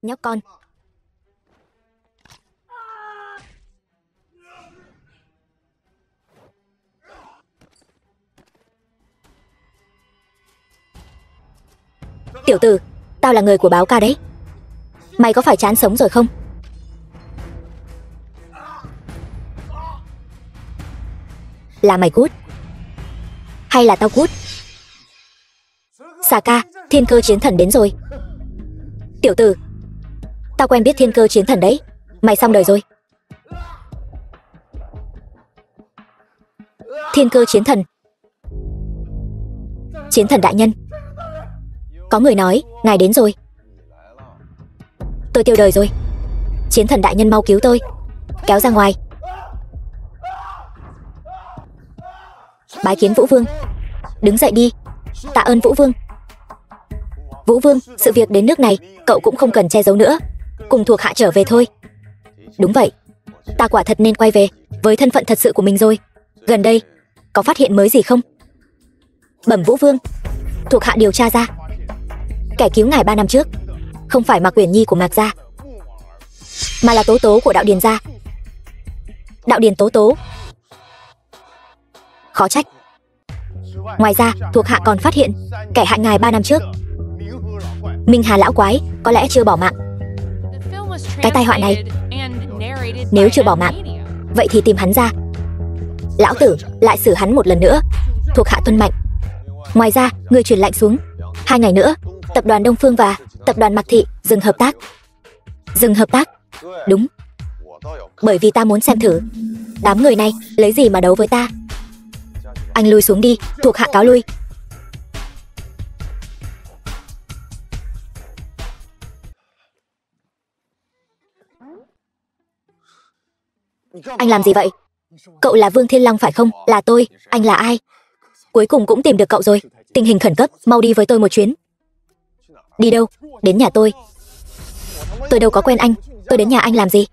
nhóc con. Tiểu tử, tao là người của báo ca đấy. Mày có phải chán sống rồi không? Là mày cút hay là tao cút? Xà ca, thiên cơ chiến thần đến rồi. Tiểu tử, tao quen biết thiên cơ chiến thần đấy. Mày xong đời rồi. Thiên cơ chiến thần. Chiến thần đại nhân, có người nói ngài đến rồi. Tôi tiêu đời rồi. Chiến thần đại nhân mau cứu tôi. Kéo ra ngoài. Bái kiến Vũ Vương. Đứng dậy đi. Tạ ơn Vũ Vương. Vũ Vương, sự việc đến nước này, cậu cũng không cần che giấu nữa. Cùng thuộc hạ trở về thôi. Đúng vậy, ta quả thật nên quay về với thân phận thật sự của mình rồi. Gần đây, có phát hiện mới gì không? Bẩm Vũ Vương, thuộc hạ điều tra ra, kẻ cứu ngài 3 năm trước không phải Mạc Uyển Nhi của Mạc gia, mà là Tố Tố của Đạo Điền gia. Đạo Điền Tố Tố. Khó trách. Ngoài ra, thuộc hạ còn phát hiện kẻ hại ngài 3 năm trước, Minh Hà lão quái, có lẽ chưa bỏ mạng. Cái tai họa này, nếu chưa bỏ mạng, vậy thì tìm hắn ra. Lão tử lại xử hắn một lần nữa. Thuộc hạ tuân mệnh. Ngoài ra, người truyền lệnh xuống, 2 ngày nữa, tập đoàn Đông Phương và tập đoàn Mạc Thị dừng hợp tác. Dừng hợp tác? Đúng. Bởi vì ta muốn xem thử đám người này lấy gì mà đấu với ta. Anh lui xuống đi, thuộc hạ cáo lui. Anh làm gì vậy? Cậu là Vương Thiên Long phải không? Là tôi. Anh là ai? Cuối cùng cũng tìm được cậu rồi. Tình hình khẩn cấp, mau đi với tôi một chuyến. Đi đâu? Đến nhà tôi. Tôi đâu có quen anh. Tôi đến nhà anh làm gì?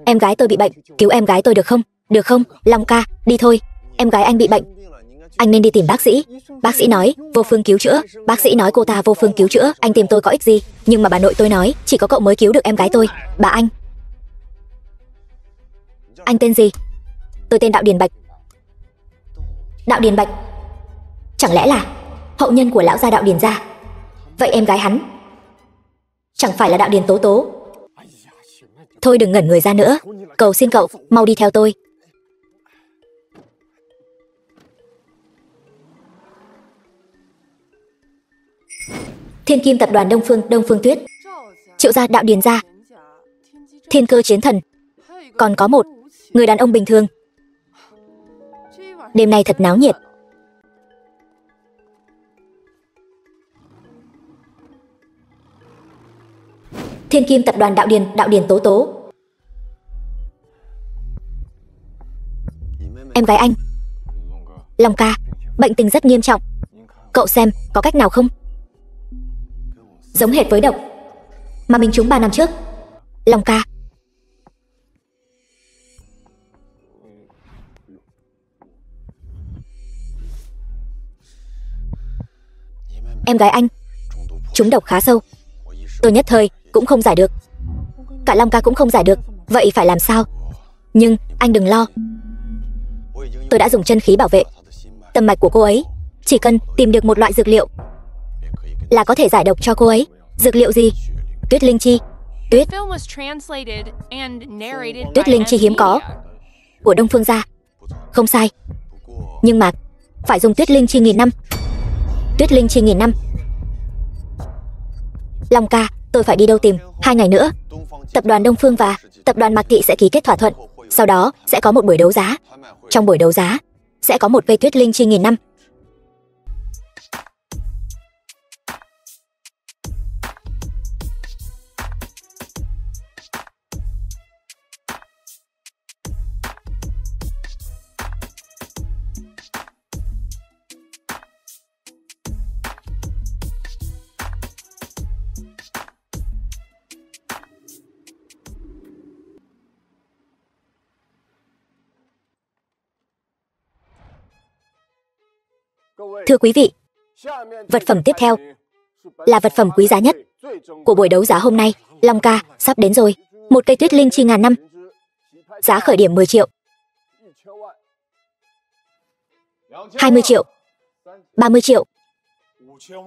Em gái tôi bị bệnh, cứu em gái tôi được không? Được không? Long ca, đi thôi. Em gái anh bị bệnh, anh nên đi tìm bác sĩ. Bác sĩ nói vô phương cứu chữa. Bác sĩ nói cô ta vô phương cứu chữa. Anh tìm tôi có ích gì? Nhưng mà bà nội tôi nói chỉ có cậu mới cứu được em gái tôi. Bà anh. Anh tên gì? Tôi tên Đạo Điền Bạch. Đạo Điền Bạch? Chẳng lẽ là hậu nhân của lão gia Đạo Điền gia? Vậy em gái hắn chẳng phải là Đạo Điền Tố Tố? Thôi đừng ngẩn người ra nữa. Cầu xin cậu, mau đi theo tôi. Thiên Kim tập đoàn Đông Phương Tuyết, Triệu gia Đạo Điền gia, Thiên Cơ chiến thần, còn có một người đàn ông bình thường. Đêm nay thật náo nhiệt. Thiên Kim tập đoàn Đạo Điền Tố Tố. Em gái anh, Long ca, bệnh tình rất nghiêm trọng. Cậu xem có cách nào không? Giống hệt với độc mà mình trúng 3 năm trước. Long ca. Em gái anh trúng độc khá sâu. Tôi nhất thời cũng không giải được. Cả Long ca cũng không giải được. Vậy phải làm sao? Nhưng anh đừng lo. Tôi đã dùng chân khí bảo vệ tâm mạch của cô ấy. Chỉ cần tìm được một loại dược liệu là có thể giải độc cho cô ấy. Dược liệu gì? Tuyết linh chi. Tuyết linh chi hiếm có của Đông Phương gia. Không sai. Nhưng mà phải dùng tuyết linh chi 1000 năm. Tuyết linh chi 1000 năm. Long ca, tôi phải đi đâu tìm? 2 ngày nữa, tập đoàn Đông Phương và tập đoàn Mạc Thị sẽ ký kết thỏa thuận. Sau đó sẽ có một buổi đấu giá. Trong buổi đấu giá sẽ có một cây tuyết linh chi 1000 năm. Thưa quý vị, vật phẩm tiếp theo là vật phẩm quý giá nhất của buổi đấu giá hôm nay. Long ca, sắp đến rồi. Một cây tuyết linh chi ngàn năm. Giá khởi điểm 10 triệu. 20 triệu. 30 triệu.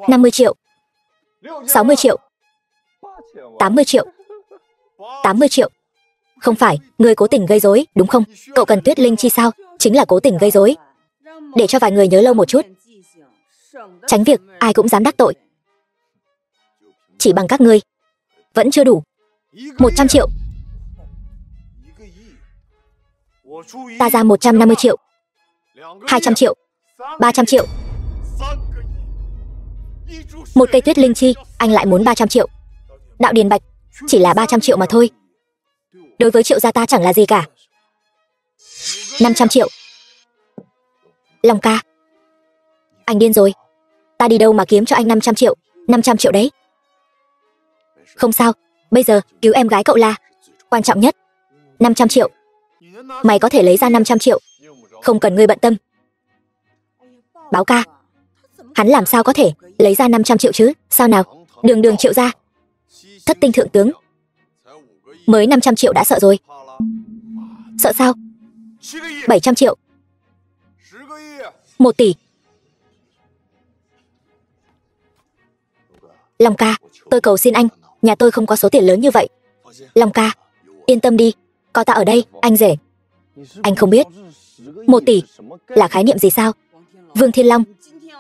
50 triệu. 60 triệu. 80 triệu. 80 triệu. Không phải, ngươi cố tình gây rối, đúng không? Cậu cần tuyết linh chi sao? Chính là cố tình gây rối. Để cho vài người nhớ lâu một chút. Tránh việc ai cũng dám đắc tội. Chỉ bằng các ngươi vẫn chưa đủ. 100 triệu. Ta ra 150 triệu. 200 triệu. 300 triệu. Một cây tuyết linh chi, anh lại muốn 300 triệu. Đạo Điền Bạch, chỉ là 300 triệu mà thôi. Đối với Triệu gia ta chẳng là gì cả. 500 triệu. Long ca, anh điên rồi. Ta đi đâu mà kiếm cho anh 500 triệu? 500 triệu đấy. Không sao, bây giờ cứu em gái cậu là quan trọng nhất. 500 triệu. Mày có thể lấy ra 500 triệu. Không cần ngươi bận tâm. Báo ca, hắn làm sao có thể lấy ra 500 triệu chứ? Sao nào? Đường Triệu gia, thất tinh thượng tướng, mới 500 triệu đã sợ rồi. Sợ sao? 700 triệu. 1 tỷ. Long ca, tôi cầu xin anh, nhà tôi không có số tiền lớn như vậy. Long ca, yên tâm đi, có ta ở đây, anh rể. Anh không biết 1 tỷ là khái niệm gì sao? Vương Thiên Long,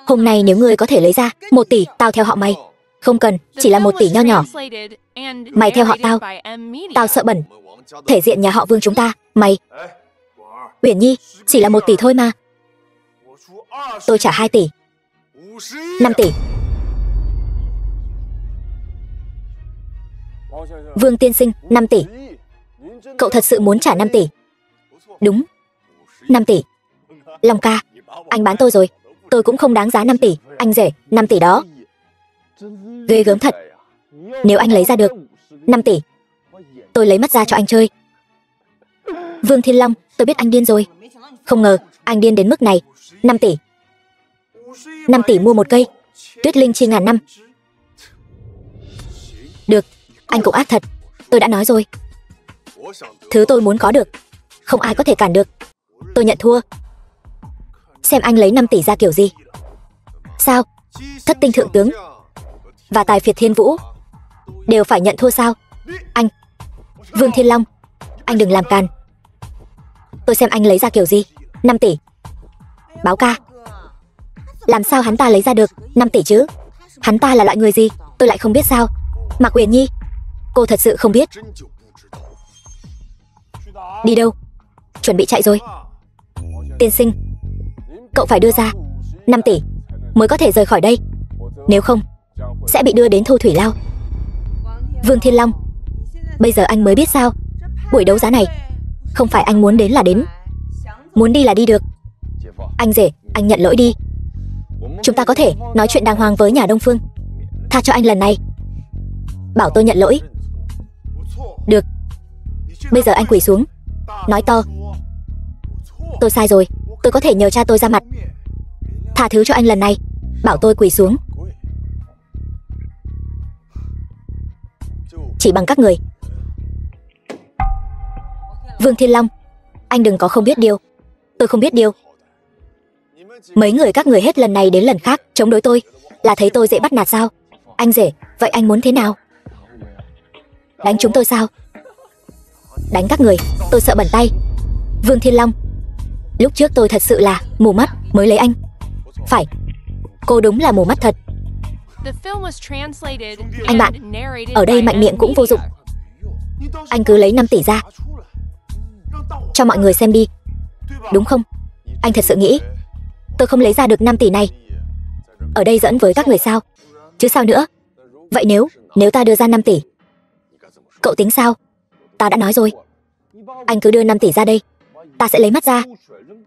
hôm nay nếu ngươi có thể lấy ra 1 tỷ, tao theo họ mày. Không cần, chỉ là 1 tỷ nho nhỏ. Mày theo họ tao, tao sợ bẩn thể diện nhà họ Vương chúng ta. Mày, Uyển Nhi, chỉ là 1 tỷ thôi mà. Tôi trả 2 tỷ. 5 tỷ. Vương tiên sinh, 5 tỷ. Cậu thật sự muốn trả 5 tỷ? Đúng, 5 tỷ. Long ca, anh bán tôi rồi. Tôi cũng không đáng giá 5 tỷ. Anh rể, 5 tỷ đó ghê gớm thật. Nếu anh lấy ra được 5 tỷ, tôi lấy mất ra cho anh chơi. Vương Thiên Long, tôi biết anh điên rồi. Không ngờ anh điên đến mức này. 5 tỷ. 5 tỷ mua một cây tuyết linh chi ngàn năm. Được, anh cũng ác thật. Tôi đã nói rồi, thứ tôi muốn có được, không ai có thể cản được. Tôi nhận thua. Xem anh lấy 5 tỷ ra kiểu gì. Sao? Thất tinh thượng tướng và tài phiệt thiên vũ đều phải nhận thua sao? Anh, Vương Thiên Long, anh đừng làm càn. Tôi xem anh lấy ra kiểu gì. 5 tỷ. Báo ca, làm sao hắn ta lấy ra được 5 tỷ chứ? Hắn ta là loại người gì? Tôi lại không biết sao? Mạc Uyển Nhi, cô thật sự không biết. Đi đâu? Chuẩn bị chạy rồi. Tiên sinh, cậu phải đưa ra 5 tỷ mới có thể rời khỏi đây. Nếu không, sẽ bị đưa đến Thu Thủy Lao. Vương Thiên Long, bây giờ anh mới biết sao? Buổi đấu giá này không phải anh muốn đến là đến, muốn đi là đi được. Anh rể, anh nhận lỗi đi. Chúng ta có thể nói chuyện đàng hoàng với nhà Đông Phương. Tha cho anh lần này. Bảo tôi nhận lỗi. Được. Bây giờ anh quỳ xuống, nói to: tôi sai rồi, tôi có thể nhờ cha tôi ra mặt tha thứ cho anh lần này. Bảo tôi quỳ xuống. Chỉ bằng các người. Vương Thiên Long, anh đừng có không biết điều. Tôi không biết điều. Mấy người các người hết lần này đến lần khác chống đối tôi, là thấy tôi dễ bắt nạt sao? Anh rể, vậy anh muốn thế nào? Đánh chúng tôi sao? Đánh các người, tôi sợ bẩn tay. Vương Thiên Long, lúc trước tôi thật sự là mù mắt mới lấy anh. Phải, cô đúng là mù mắt thật. Anh bạn, ở đây mạnh miệng cũng vô dụng. Anh cứ lấy 5 tỷ ra cho mọi người xem đi, đúng không? Anh thật sự nghĩ tôi không lấy ra được 5 tỷ này ở đây dẫn với các người sao? Chứ sao nữa? Vậy nếu ta đưa ra 5 tỷ, cậu tính sao? Ta đã nói rồi, anh cứ đưa 5 tỷ ra đây, ta sẽ lấy mắt ra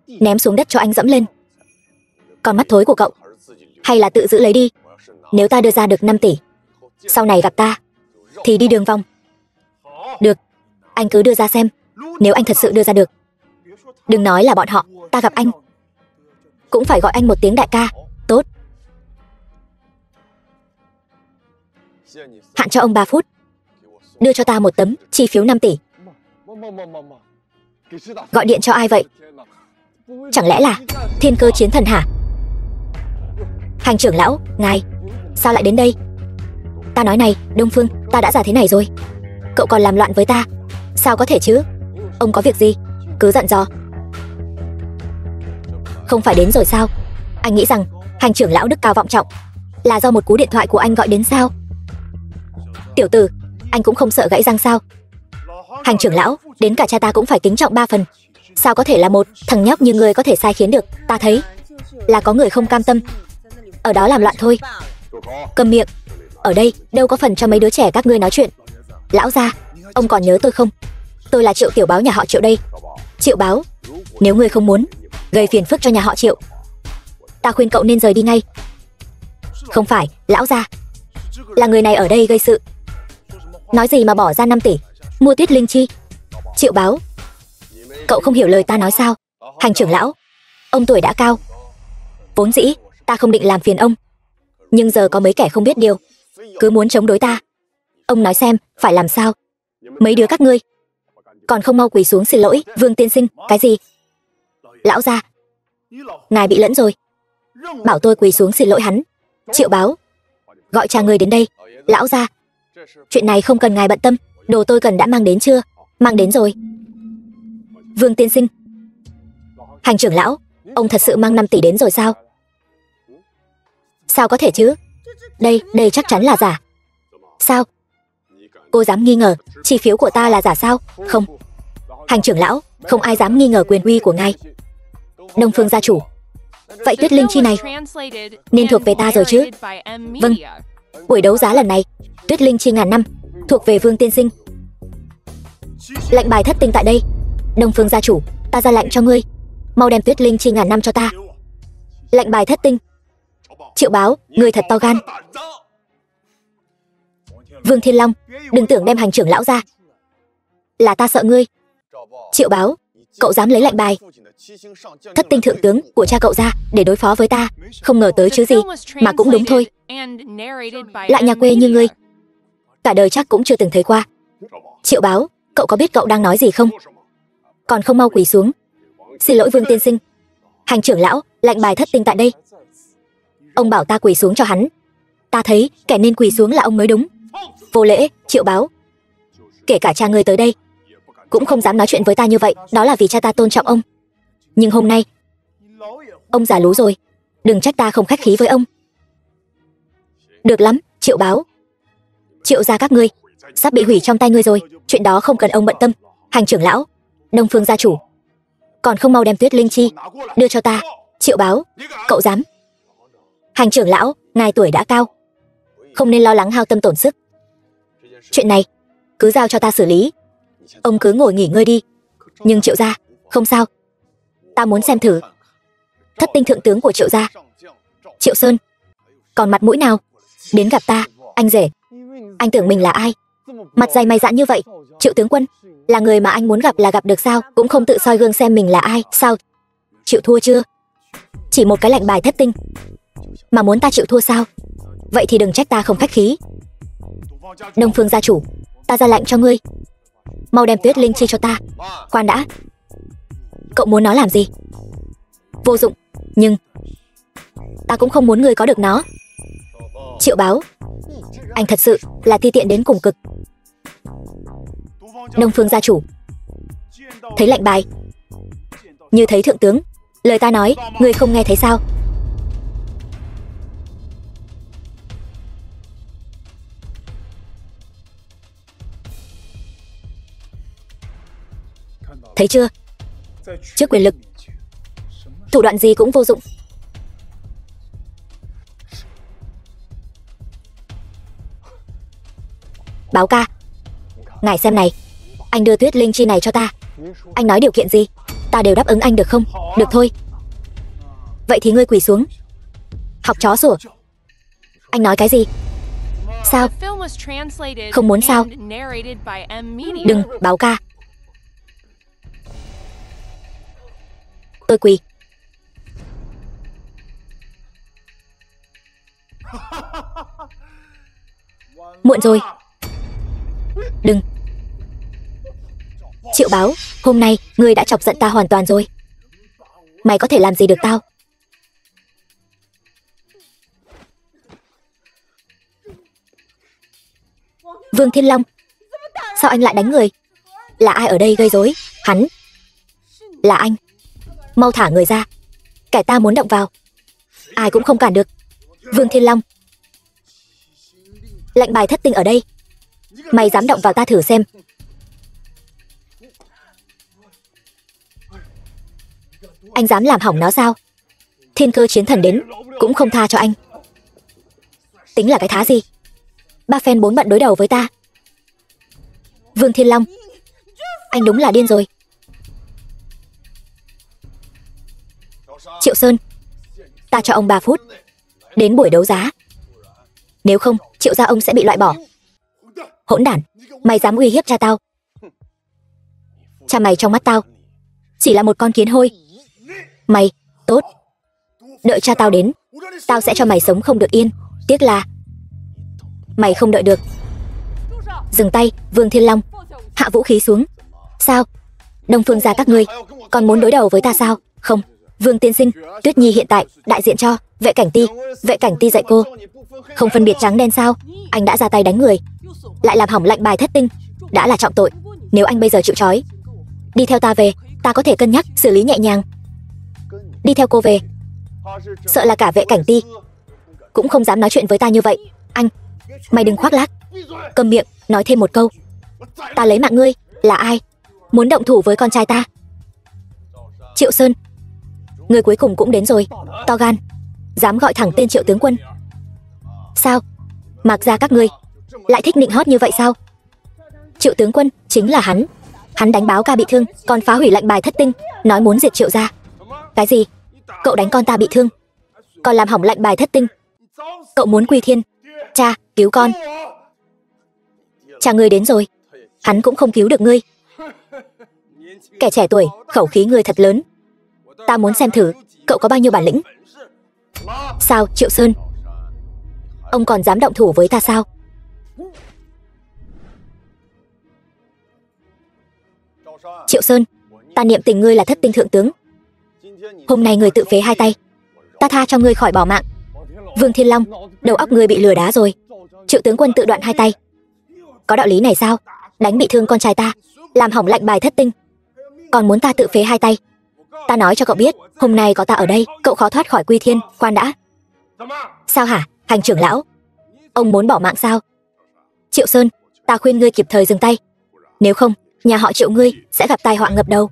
ném xuống đất cho anh dẫm lên. Còn mắt thối của cậu hay là tự giữ lấy đi. Nếu ta đưa ra được 5 tỷ, sau này gặp ta thì đi đường vòng. Được, anh cứ đưa ra xem. Nếu anh thật sự đưa ra được, đừng nói là bọn họ, ta gặp anh cũng phải gọi anh một tiếng đại ca. Tốt. Hạn cho ông 3 phút. đưa cho ta một tấm chi phiếu 5 tỷ. Gọi điện cho ai vậy? Chẳng lẽ là Thiên Cơ Chiến Thần hả? Hành trưởng lão, ngài sao lại đến đây? Ta nói này, Đông Phương, ta đã già thế này rồi, cậu còn làm loạn với ta, sao có thể chứ? Ông có việc gì cứ dặn dò. Không phải đến rồi sao? Anh nghĩ rằng hành trưởng lão đức cao vọng trọng là do một cú điện thoại của anh gọi đến sao? Tiểu tử, anh cũng không sợ gãy răng sao? Hành trưởng lão, đến cả cha ta cũng phải kính trọng 3 phần, sao có thể là một thằng nhóc như người có thể sai khiến được? Ta thấy là có người không cam tâm ở đó làm loạn thôi. Câm miệng, ở đây đâu có phần cho mấy đứa trẻ các ngươi nói chuyện. Lão gia, ông còn nhớ tôi không? Tôi là Triệu tiểu báo nhà họ Triệu đây. Triệu báo, nếu ngươi không muốn gây phiền phức cho nhà họ Triệu, ta khuyên cậu nên rời đi ngay. Không phải, lão gia, là người này ở đây gây sự. Nói gì mà bỏ ra 5 tỷ mua Tuyết Linh Chi? Triệu báo, cậu không hiểu lời ta nói sao? Hành trưởng lão, ông tuổi đã cao, vốn dĩ ta không định làm phiền ông, nhưng giờ có mấy kẻ không biết điều cứ muốn chống đối ta. Ông nói xem phải làm sao? Mấy đứa các ngươi còn không mau quỳ xuống xin lỗi Vương tiên sinh? Cái gì? Lão gia, ngài bị lẫn rồi, bảo tôi quỳ xuống xin lỗi hắn. Triệu báo, gọi cha người đến đây. Lão gia, chuyện này không cần ngài bận tâm, đồ tôi cần đã mang đến chưa? Mang đến rồi. Vương tiên sinh, hành trưởng lão, ông thật sự mang 5 tỷ đến rồi sao? Sao có thể chứ? Đây chắc chắn là giả. Sao? Cô dám nghi ngờ chi phiếu của ta là giả sao? Không. Hành trưởng lão, không ai dám nghi ngờ quyền uy của ngài. Đông Phương gia chủ, vậy Tuyết Linh Chi này nên thuộc về ta rồi chứ? Vâng, buổi đấu giá lần này Tuyết Linh Chi ngàn năm thuộc về Vương tiên sinh. Lệnh bài thất tinh tại đây. Đông Phương gia chủ, ta ra lệnh cho ngươi, mau đem Tuyết Linh Chi ngàn năm cho ta. Lệnh bài thất tinh. Triệu báo, ngươi thật to gan. Vương Thiên Long, đừng tưởng đem hành trưởng lão ra là ta sợ ngươi. Triệu báo, cậu dám lấy lệnh bài thất tinh thượng tướng của cha cậu ra để đối phó với ta? Không ngờ tới chứ gì, mà cũng đúng thôi. Lại nhà quê như ngươi, cả đời chắc cũng chưa từng thấy qua. Triệu báo, cậu có biết cậu đang nói gì không? Còn không mau quỳ xuống xin lỗi Vương tiên sinh. Hành trưởng lão, lệnh bài thất tinh tại đây. Ông bảo ta quỳ xuống cho hắn, ta thấy kẻ nên quỳ xuống là ông mới đúng. Vô lễ. Triệu báo, kể cả cha ngươi tới đây cũng không dám nói chuyện với ta như vậy, đó là vì cha ta tôn trọng ông. Nhưng hôm nay ông già lú rồi, đừng trách ta không khách khí với ông. Được lắm, Triệu báo, Triệu gia các ngươi sắp bị hủy trong tay ngươi rồi, chuyện đó không cần ông bận tâm. Hành trưởng lão, Đông Phương gia chủ, còn không mau đem Tuyết Linh Chi đưa cho ta. Triệu báo, cậu dám? Hành trưởng lão, ngài tuổi đã cao, không nên lo lắng hao tâm tổn sức. Chuyện này cứ giao cho ta xử lý, ông cứ ngồi nghỉ ngơi đi. Nhưng Triệu gia, không sao, ta muốn xem thử thất tinh thượng tướng của Triệu gia. Triệu Sơn, còn mặt mũi nào đến gặp ta? Anh rể, anh tưởng mình là ai? Mặt dày mày dạn như vậy. Triệu tướng quân, là người mà anh muốn gặp là gặp được sao? Cũng không tự soi gương xem mình là ai sao? Chịu thua chưa? Chỉ một cái lệnh bài thất tinh mà muốn ta chịu thua sao? Vậy thì đừng trách ta không khách khí. Đông Phương gia chủ, ta ra lệnh cho ngươi, mau đem Tuyết Linh Chi cho ta. Khoan đã, cậu muốn nó làm gì? Vô dụng, nhưng ta cũng không muốn ngươi có được nó. Triệu báo, anh thật sự là ti tiện đến cùng cực. Đông Phương gia chủ, thấy lệnh bài như thấy thượng tướng, lời ta nói ngươi không nghe thấy sao? Thấy chưa? Trước quyền lực, thủ đoạn gì cũng vô dụng. Báo ca, ngài xem này, anh đưa Tuyết Linh Chi này cho ta, anh nói điều kiện gì ta đều đáp ứng anh được không? Được thôi. Vậy thì ngươi quỳ xuống. Học chó sủa. Anh nói cái gì? Sao? Không muốn sao? Đừng, báo ca. Tôi quỳ. Muộn rồi. Đừng. Triệu Báo, hôm nay ngươi đã chọc giận ta hoàn toàn rồi. Mày có thể làm gì được tao? Vương Thiên Long, sao anh lại đánh người? Là ai ở đây gây rối? Hắn. Là anh. Mau thả người ra. Kẻ ta muốn động vào. Ai cũng không cản được. Vương Thiên Long. Lệnh bài thất tinh ở đây. Mày dám động vào ta thử xem. Anh dám làm hỏng nó sao? Thiên Cơ Chiến Thần đến cũng không tha cho anh. Tính là cái thá gì? 3 phen 4 bận đối đầu với ta. Vương Thiên Long, anh đúng là điên rồi. Triệu Sơn, ta cho ông 3 phút đến buổi đấu giá. Nếu không, Triệu gia ông sẽ bị loại bỏ. Hỗn đản, mày dám uy hiếp cha tao? Cha mày trong mắt tao chỉ là một con kiến hôi. Mày, tốt. Đợi cha tao đến, tao sẽ cho mày sống không được yên. Tiếc là mày không đợi được. Dừng tay, Vương Thiên Long. Hạ vũ khí xuống. Sao? Đông Phương gia các ngươi còn muốn đối đầu với ta sao? Không. Vương tiên sinh, Tuyết Nhi hiện tại đại diện cho Vệ Cảnh Ti. Vệ Cảnh Ti dạy cô không phân biệt trắng đen sao? Anh đã ra tay đánh người, lại làm hỏng lệnh bài thất tinh, đã là trọng tội. Nếu anh bây giờ chịu trói, đi theo ta về, ta có thể cân nhắc xử lý nhẹ nhàng. Đi theo cô về? Sợ là cả Vệ Cảnh Ti cũng không dám nói chuyện với ta như vậy. Anh, mày đừng khoác lác. Câm miệng. Nói thêm một câu, ta lấy mạng ngươi. Là ai muốn động thủ với con trai ta? Triệu Sơn, người cuối cùng cũng đến rồi. To gan, dám gọi thẳng tên Triệu tướng quân. Sao? Mạc gia các ngươi lại thích nịnh hót như vậy sao? Triệu tướng quân chính là hắn. Hắn đánh báo ca bị thương, còn phá hủy lệnh bài thất tinh, nói muốn diệt Triệu gia. Cái gì? Cậu đánh con ta bị thương, còn làm hỏng lệnh bài thất tinh. Cậu muốn quy thiên. Cha, cứu con. Cha ngươi đến rồi, hắn cũng không cứu được ngươi. Kẻ trẻ tuổi, khẩu khí ngươi thật lớn. Ta muốn xem thử cậu có bao nhiêu bản lĩnh. Sao, Triệu Sơn, ông còn dám động thủ với ta sao? Triệu Sơn, ta niệm tình ngươi là thất tinh thượng tướng. Hôm nay ngươi tự phế 2 tay, ta tha cho ngươi khỏi bỏ mạng. Vương Thiên Long, đầu óc ngươi bị lừa đá rồi. Triệu tướng quân tự đoạn 2 tay, có đạo lý này sao? Đánh bị thương con trai ta, làm hỏng lệnh bài thất tinh, còn muốn ta tự phế 2 tay. Ta nói cho cậu biết, hôm nay có ta ở đây, cậu khó thoát khỏi quy thiên. Khoan đã. Sao hả, Hành trưởng lão? Ông muốn bỏ mạng sao? Triệu Sơn, ta khuyên ngươi kịp thời dừng tay, nếu không, nhà họ Triệu ngươi sẽ gặp tai họa ngập đầu.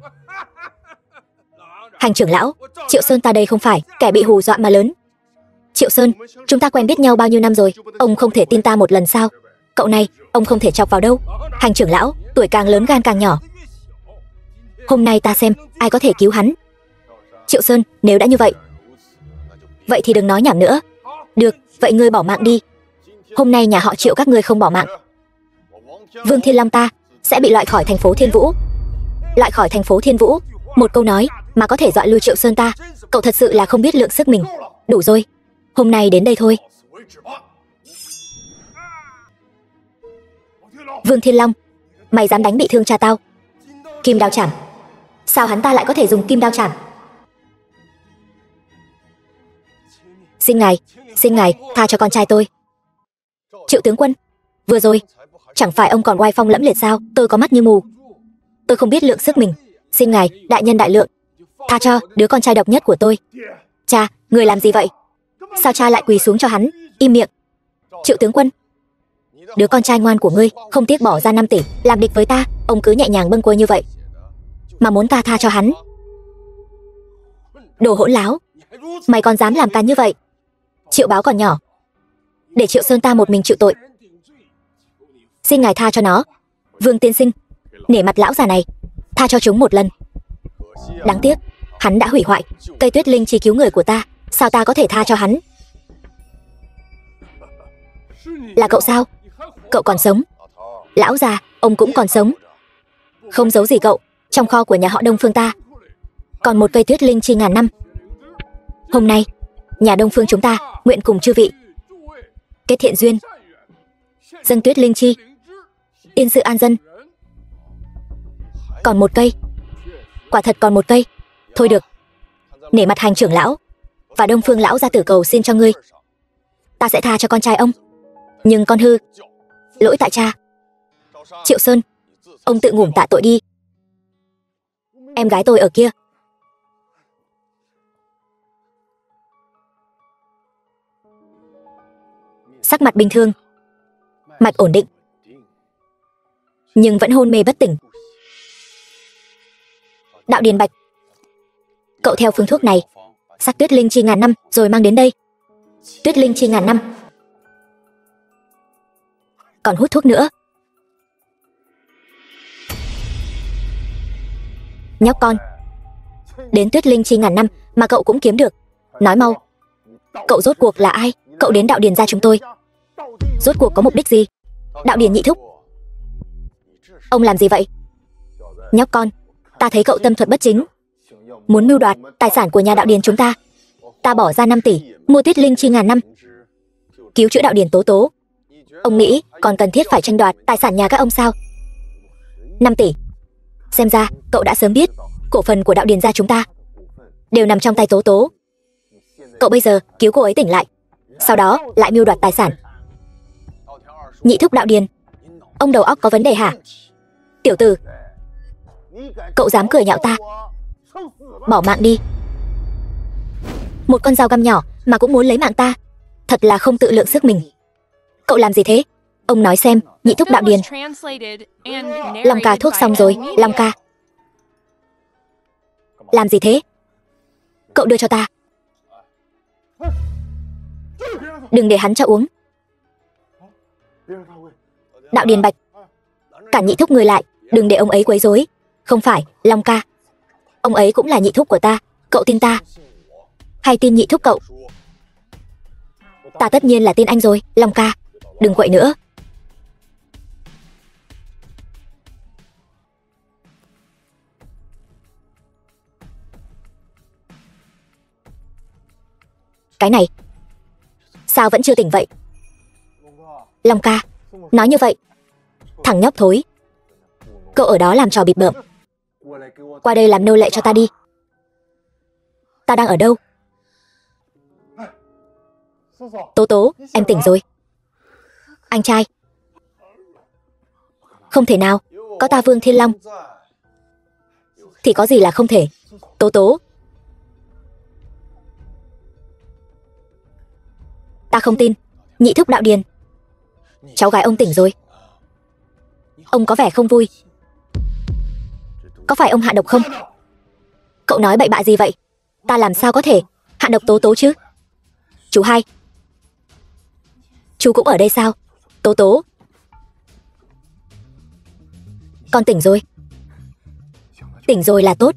Hành trưởng lão, Triệu Sơn ta đây không phải kẻ bị hù dọa mà lớn. Triệu Sơn, chúng ta quen biết nhau bao nhiêu năm rồi, ông không thể tin ta một lần sao? Cậu này, ông không thể chọc vào đâu. Hành trưởng lão, tuổi càng lớn gan càng nhỏ. Hôm nay ta xem ai có thể cứu hắn. Triệu Sơn, nếu đã như vậy, vậy thì đừng nói nhảm nữa. Được, vậy ngươi bỏ mạng đi. Hôm nay nhà họ Triệu các ngươi không bỏ mạng, Vương Thiên Long ta sẽ bị loại khỏi thành phố Thiên Vũ. Loại khỏi thành phố Thiên Vũ, một câu nói mà có thể dọa lui Triệu Sơn ta. Cậu thật sự là không biết lượng sức mình. Đủ rồi, hôm nay đến đây thôi. Vương Thiên Long, mày dám đánh bị thương cha tao? Kim đao chảm. Sao hắn ta lại có thể dùng kim đao chảm? Xin ngài tha cho con trai tôi. Triệu tướng quân, vừa rồi chẳng phải ông còn oai phong lẫm liệt sao? Tôi có mắt như mù, tôi không biết lượng sức mình. Xin ngài đại nhân đại lượng, tha cho đứa con trai độc nhất của tôi. Cha, người làm gì vậy? Sao cha lại quỳ xuống cho hắn? Im miệng. Triệu tướng quân, đứa con trai ngoan của ngươi không tiếc bỏ ra 5 tỷ làm địch với ta, ông cứ nhẹ nhàng bâng quơ như vậy mà muốn ta tha cho hắn? Đồ hỗn láo, mày còn dám làm càn như vậy? Triệu Báo còn nhỏ, để Triệu Sơn ta một mình chịu tội. Xin ngài tha cho nó. Vương tiên sinh, nể mặt lão già này, tha cho chúng một lần. Đáng tiếc, hắn đã hủy hoại cây tuyết linh chi cứu người của ta, sao ta có thể tha cho hắn? Là cậu sao? Cậu còn sống? Lão già, ông cũng còn sống. Không giấu gì cậu, trong kho của nhà họ Đông Phương ta còn một cây tuyết linh chi ngàn năm. Hôm nay, nhà Đông Phương chúng ta nguyện cùng chư vị kết thiện duyên, dâng tuyết linh chi Yên sự an dân. Còn một cây. Quả thật còn một cây. Thôi được. Nể mặt Hành trưởng lão và Đông Phương lão gia tử cầu xin cho ngươi, ta sẽ tha cho con trai ông. Nhưng con hư, lỗi tại cha. Triệu Sơn, ông tự ngủm tạ tội đi. Em gái tôi ở kia. Sắc mặt bình thường, mạch ổn định, nhưng vẫn hôn mê bất tỉnh. Đạo Điền Bạch, cậu theo phương thuốc này sắc tuyết linh chi ngàn năm rồi mang đến đây. Tuyết linh chi ngàn năm. Còn hút thuốc nữa. Nhóc con, đến tuyết linh chi ngàn năm mà cậu cũng kiếm được. Nói mau, cậu rốt cuộc là ai? Cậu đến Đạo Điền gia chúng tôi rốt cuộc có mục đích gì? Đạo Điền nhị thúc, ông làm gì vậy? Nhóc con, ta thấy cậu tâm thuật bất chính, muốn mưu đoạt tài sản của nhà Đạo Điền chúng ta. Ta bỏ ra 5 tỷ mua tuyết linh chi ngàn năm, cứu chữa Đạo Điền Tố Tố. Ông nghĩ còn cần thiết phải tranh đoạt tài sản nhà các ông sao? 5 tỷ. Xem ra cậu đã sớm biết cổ phần của Đạo Điền gia chúng ta đều nằm trong tay Tố Tố. Cậu bây giờ cứu cô ấy tỉnh lại, sau đó lại mưu đoạt tài sản. Nhị thúc Đạo Điền, ông đầu óc có vấn đề hả? Tiểu tử, cậu dám cười nhạo ta? Bỏ mạng đi. Một con dao găm nhỏ mà cũng muốn lấy mạng ta, thật là không tự lượng sức mình. Cậu làm gì thế? Ông nói xem, nhị thúc Đạo Điền. Long ca thuốc xong rồi, Long ca. Làm gì thế? Cậu đưa cho ta. Đừng để hắn cho uống. Đạo Điền Bạch, cản nhị thúc người lại, đừng để ông ấy quấy rối. Không phải, Long ca, ông ấy cũng là nhị thúc của ta. Cậu tin ta hay tin nhị thúc cậu? Ta tất nhiên là tin anh rồi. Long ca, đừng quậy nữa. Cái này sao vẫn chưa tỉnh vậy? Long ca, nói như vậy. Thằng nhóc thối, cậu ở đó làm trò bịp bợm. Qua đây làm nô lệ cho ta đi. Ta đang ở đâu? Tố Tố, em tỉnh rồi. Anh trai. Không thể nào, có ta Vương Thiên Long thì có gì là không thể. Tố Tố, ta không tin. Nhị thúc Đạo Điền, cháu gái ông tỉnh rồi. Ông có vẻ không vui. Có phải ông hạ độc không? Cậu nói bậy bạ gì vậy? Ta làm sao có thể hạ độc Tố Tố chứ? Chú hai, chú cũng ở đây sao? Tố Tố, con tỉnh rồi. Tỉnh rồi là tốt.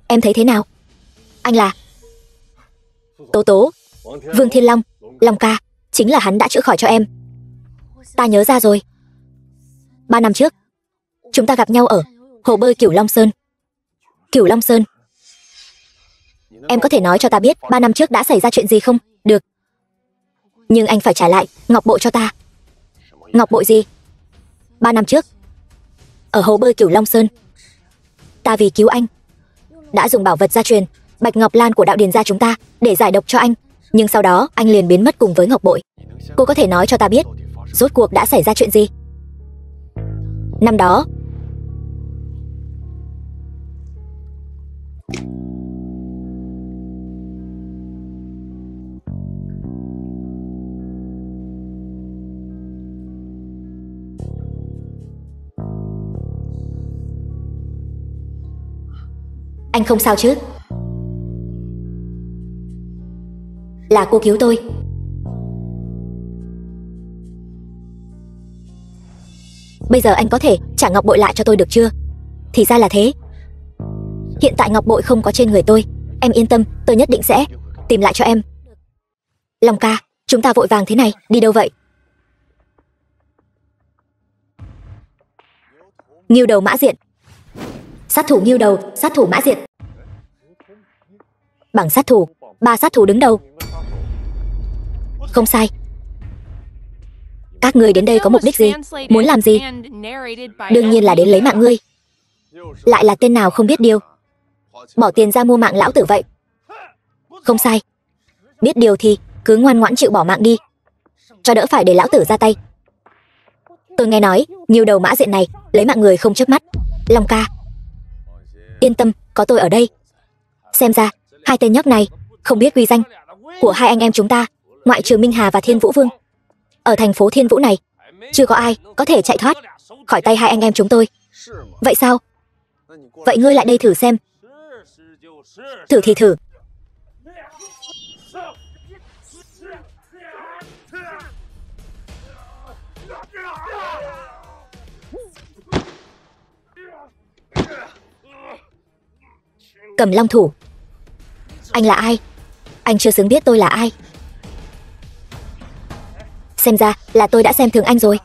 Em thấy thế nào? Anh là Tố Tố, Vương Thiên Long. Long ca, chính là hắn đã chữa khỏi cho em. Ta nhớ ra rồi. 3 năm trước chúng ta gặp nhau ở hồ bơi Cửu Long Sơn. Cửu Long Sơn. Em có thể nói cho ta biết 3 năm trước đã xảy ra chuyện gì không? Được, nhưng anh phải trả lại ngọc bội cho ta. Ngọc bội gì? 3 năm trước ở hồ bơi Cửu Long Sơn, ta vì cứu anh đã dùng bảo vật gia truyền Bạch Ngọc Lan của Đạo Điền gia chúng ta để giải độc cho anh. Nhưng sau đó anh liền biến mất cùng với ngọc bội. Cô có thể nói cho ta biết rốt cuộc đã xảy ra chuyện gì? Năm đó anh không sao chứ? Là cô cứu tôi. Bây giờ anh có thể trả ngọc bội lại cho tôi được chưa? Thì ra là thế. Hiện tại ngọc bội không có trên người tôi. Em yên tâm, tôi nhất định sẽ tìm lại cho em. Long ca, chúng ta vội vàng thế này, đi đâu vậy? Ngưu đầu Mã Diện. Sát thủ Ngưu đầu, sát thủ Mã Diện. Bảng sát thủ, 3 sát thủ đứng đầu. Không sai. Các ngươi đến đây có mục đích gì? Muốn làm gì? Đương nhiên là đến lấy mạng ngươi. Lại là tên nào không biết điều. Bỏ tiền ra mua mạng lão tử vậy. Không sai. Biết điều thì cứ ngoan ngoãn chịu bỏ mạng đi, cho đỡ phải để lão tử ra tay. Tôi nghe nói nhiều đầu mã diện này lấy mạng người không chớp mắt. Long ca, yên tâm, có tôi ở đây. Xem ra hai tên nhóc này không biết uy danh của hai anh em chúng ta, ngoại trừ Minh Hà và Thiên Vũ Vương. Ở thành phố Thiên Vũ này chưa có ai có thể chạy thoát khỏi tay hai anh em chúng tôi. Vậy sao? Vậy ngươi lại đây thử xem. Thử thì thử. Cầm Long thủ. Anh là ai? Anh chưa xứng biết tôi là ai. Xem ra là tôi đã xem thường anh rồi.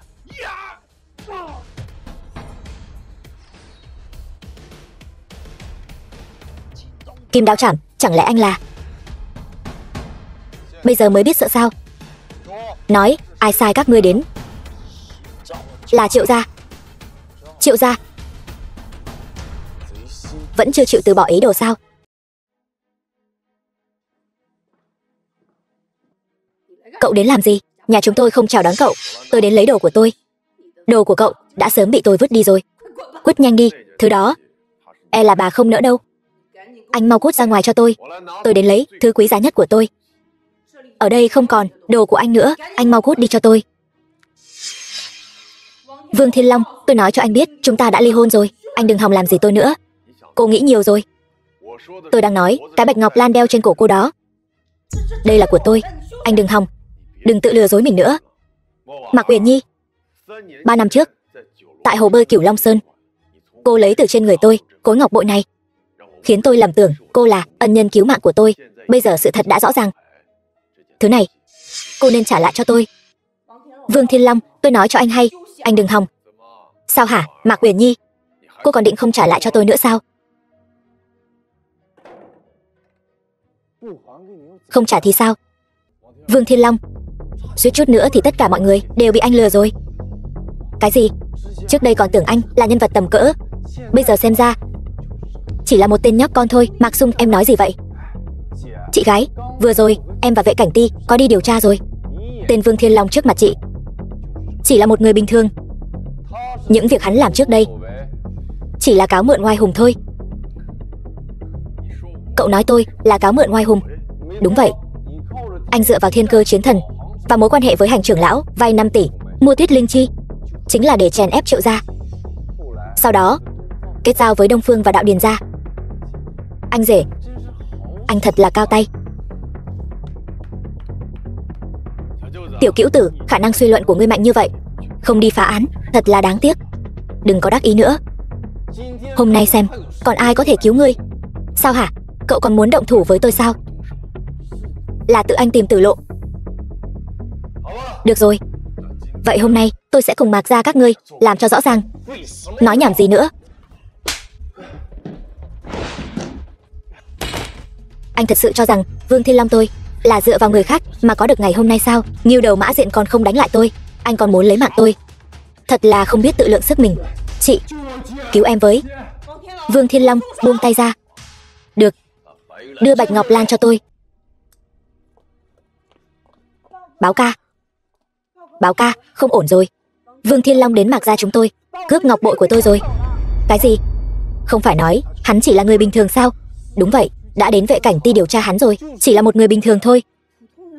Kim đao chảm, chẳng lẽ anh là... Bây giờ mới biết sợ sao? Nói, ai sai các ngươi đến? Là Triệu gia. Triệu gia vẫn chưa chịu từ bỏ ý đồ sao? Cậu đến làm gì? Nhà chúng tôi không chào đón cậu. Tôi đến lấy đồ của tôi. Đồ của cậu đã sớm bị tôi vứt đi rồi. Cút nhanh đi, thứ đó e là bà không nỡ đâu. Anh mau cút ra ngoài cho tôi. Tôi đến lấy thứ quý giá nhất của tôi. Ở đây không còn đồ của anh nữa. Anh mau cút đi cho tôi. Vương Thiên Long, tôi nói cho anh biết chúng ta đã ly hôn rồi. Anh đừng hòng làm gì tôi nữa. Cô nghĩ nhiều rồi. Tôi đang nói cái bạch ngọc lan đeo trên cổ cô đó. Đây là của tôi. Anh đừng hòng. Đừng tự lừa dối mình nữa. Mạc Uyển Nhi, 3 năm trước tại hồ bơi Cửu Long Sơn, cô lấy từ trên người tôi khối ngọc bội này, khiến tôi lầm tưởng cô là ân nhân cứu mạng của tôi. Bây giờ sự thật đã rõ ràng. Thứ này cô nên trả lại cho tôi. Vương Thiên Long, tôi nói cho anh hay, anh đừng hòng. Sao hả, Mạc Uyển Nhi? Cô còn định không trả lại cho tôi nữa sao? Không trả thì sao? Vương Thiên Long, suýt chút nữa thì tất cả mọi người đều bị anh lừa rồi. Cái gì? Trước đây còn tưởng anh là nhân vật tầm cỡ, bây giờ xem ra chỉ là một tên nhóc con thôi. Mạc Sung, em nói gì vậy? Chị gái, vừa rồi em và vệ cảnh ti có đi điều tra rồi. Tên Vương Thiên Long trước mặt chị chỉ là một người bình thường. Những việc hắn làm trước đây chỉ là cáo mượn oai hùng thôi. Cậu nói tôi là cáo mượn oai hùng? Đúng vậy. Anh dựa vào thiên cơ chiến thần và mối quan hệ với hành trưởng lão vay 5 tỷ mua Tuyết Linh Chi, chính là để chèn ép Triệu gia. Sau đó kết giao với Đông Phương và Đạo Điền gia. Anh rể, anh thật là cao tay. Tiểu Cữu Tử, khả năng suy luận của ngươi mạnh như vậy, không đi phá án thật là đáng tiếc. Đừng có đắc ý nữa. Hôm nay xem còn ai có thể cứu ngươi. Sao hả? Cậu còn muốn động thủ với tôi sao? Là tự anh tìm tử lộ. Được rồi, vậy hôm nay tôi sẽ cùng Mạc gia các ngươi làm cho rõ ràng. Nói nhảm gì nữa? Anh thật sự cho rằng Vương Thiên Long tôi là dựa vào người khác mà có được ngày hôm nay sao? Nghiêu đầu mã diện còn không đánh lại tôi, anh còn muốn lấy mạng tôi. Thật là không biết tự lượng sức mình. Chị, cứu em với. Vương Thiên Long buông tay ra. Được, đưa bạch ngọc lan cho tôi. Báo ca. Báo ca, không ổn rồi. Vương Thiên Long đến Mạc gia chúng tôi cướp ngọc bội của tôi rồi. Cái gì? Không phải nói hắn chỉ là người bình thường sao? Đúng vậy, đã đến vệ cảnh ti điều tra hắn rồi. Chỉ là một người bình thường thôi.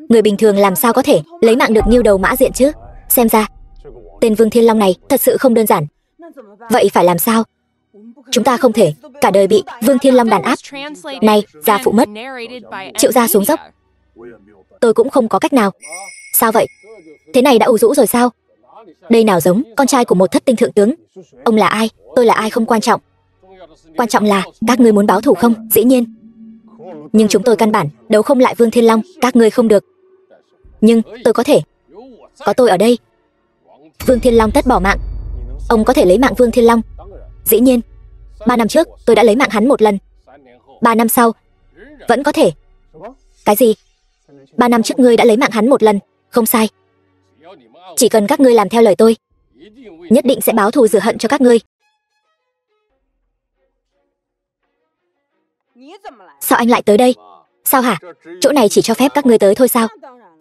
Người bình thường làm sao có thể lấy mạng được Nghiêu đầu mã diện chứ? Xem ra tên Vương Thiên Long này thật sự không đơn giản. Vậy phải làm sao? Chúng ta không thể cả đời bị Vương Thiên Long đàn áp. Này, gia phụ mất, Triệu gia xuống dốc, tôi cũng không có cách nào. Sao vậy? Thế này đã ủ rũ rồi sao? Đây nào giống con trai của một thất tinh thượng tướng. Ông là ai, tôi là ai không quan trọng. Quan trọng là các ngươi muốn báo thù không? Dĩ nhiên. Nhưng chúng tôi căn bản đấu không lại Vương Thiên Long. Các ngươi không được. Nhưng tôi có thể. Có tôi ở đây, Vương Thiên Long tất bỏ mạng. Ông có thể lấy mạng Vương Thiên Long? Dĩ nhiên. 3 năm trước tôi đã lấy mạng hắn một lần. 3 năm sau vẫn có thể. Cái gì? 3 năm trước ngươi đã lấy mạng hắn một lần? Không sai. Chỉ cần các ngươi làm theo lời tôi, nhất định sẽ báo thù rửa hận cho các ngươi. Sao anh lại tới đây? Sao hả? Chỗ này chỉ cho phép các ngươi tới thôi sao?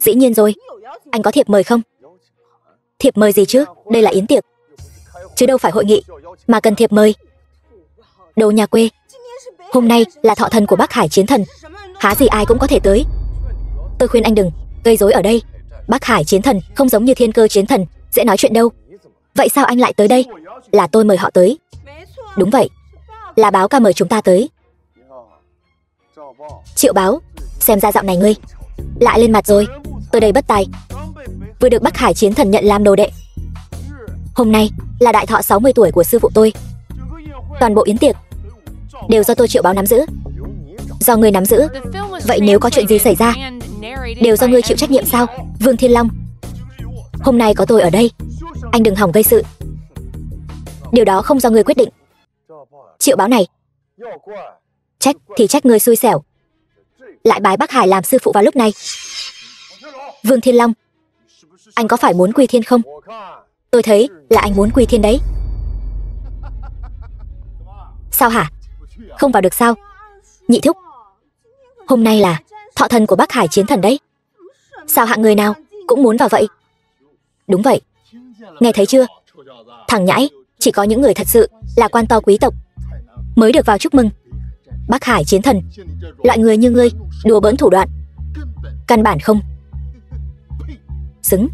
Dĩ nhiên rồi. Anh có thiệp mời không? Thiệp mời gì chứ? Đây là yến tiệc, chứ đâu phải hội nghị mà cần thiệp mời. Đồ nhà quê. Hôm nay là thọ thần của Bắc Hải chiến thần, há gì ai cũng có thể tới. Tôi khuyên anh đừng gây rối ở đây. Bắc Hải chiến thần không giống như Thiên Cơ chiến thần, dễ nói chuyện đâu. Vậy sao anh lại tới đây? Là tôi mời họ tới. Đúng vậy, là báo ca mời chúng ta tới. Triệu Báo, xem ra dạo này ngươi lại lên mặt rồi. Tôi đây bất tài, vừa được Bắc Hải chiến thần nhận làm đồ đệ. Hôm nay là đại thọ 60 tuổi của sư phụ tôi. Toàn bộ yến tiệc đều do tôi Triệu Báo nắm giữ. Do ngươi nắm giữ. Vậy nếu có chuyện gì xảy ra, đều do ngươi chịu trách nhiệm sao? Vương Thiên Long, hôm nay có tôi ở đây, anh đừng hỏng gây sự. Điều đó không do ngươi quyết định. Triệu Báo này, trách thì trách ngươi xui xẻo, lại bái Bắc Hải làm sư phụ vào lúc này. Vương Thiên Long, anh có phải muốn quy thiên không? Tôi thấy là anh muốn quy thiên đấy. Sao hả? Không vào được sao? Nhị thúc, hôm nay là thọ thần của Bắc Hải chiến thần đấy. Sao hạng người nào cũng muốn vào vậy? Đúng vậy, nghe thấy chưa? Thằng nhãi, chỉ có những người thật sự là quan to quý tộc mới được vào chúc mừng. Bắc Hải chiến thần, loại người như ngươi đùa bỡn thủ đoạn, căn bản không xứng.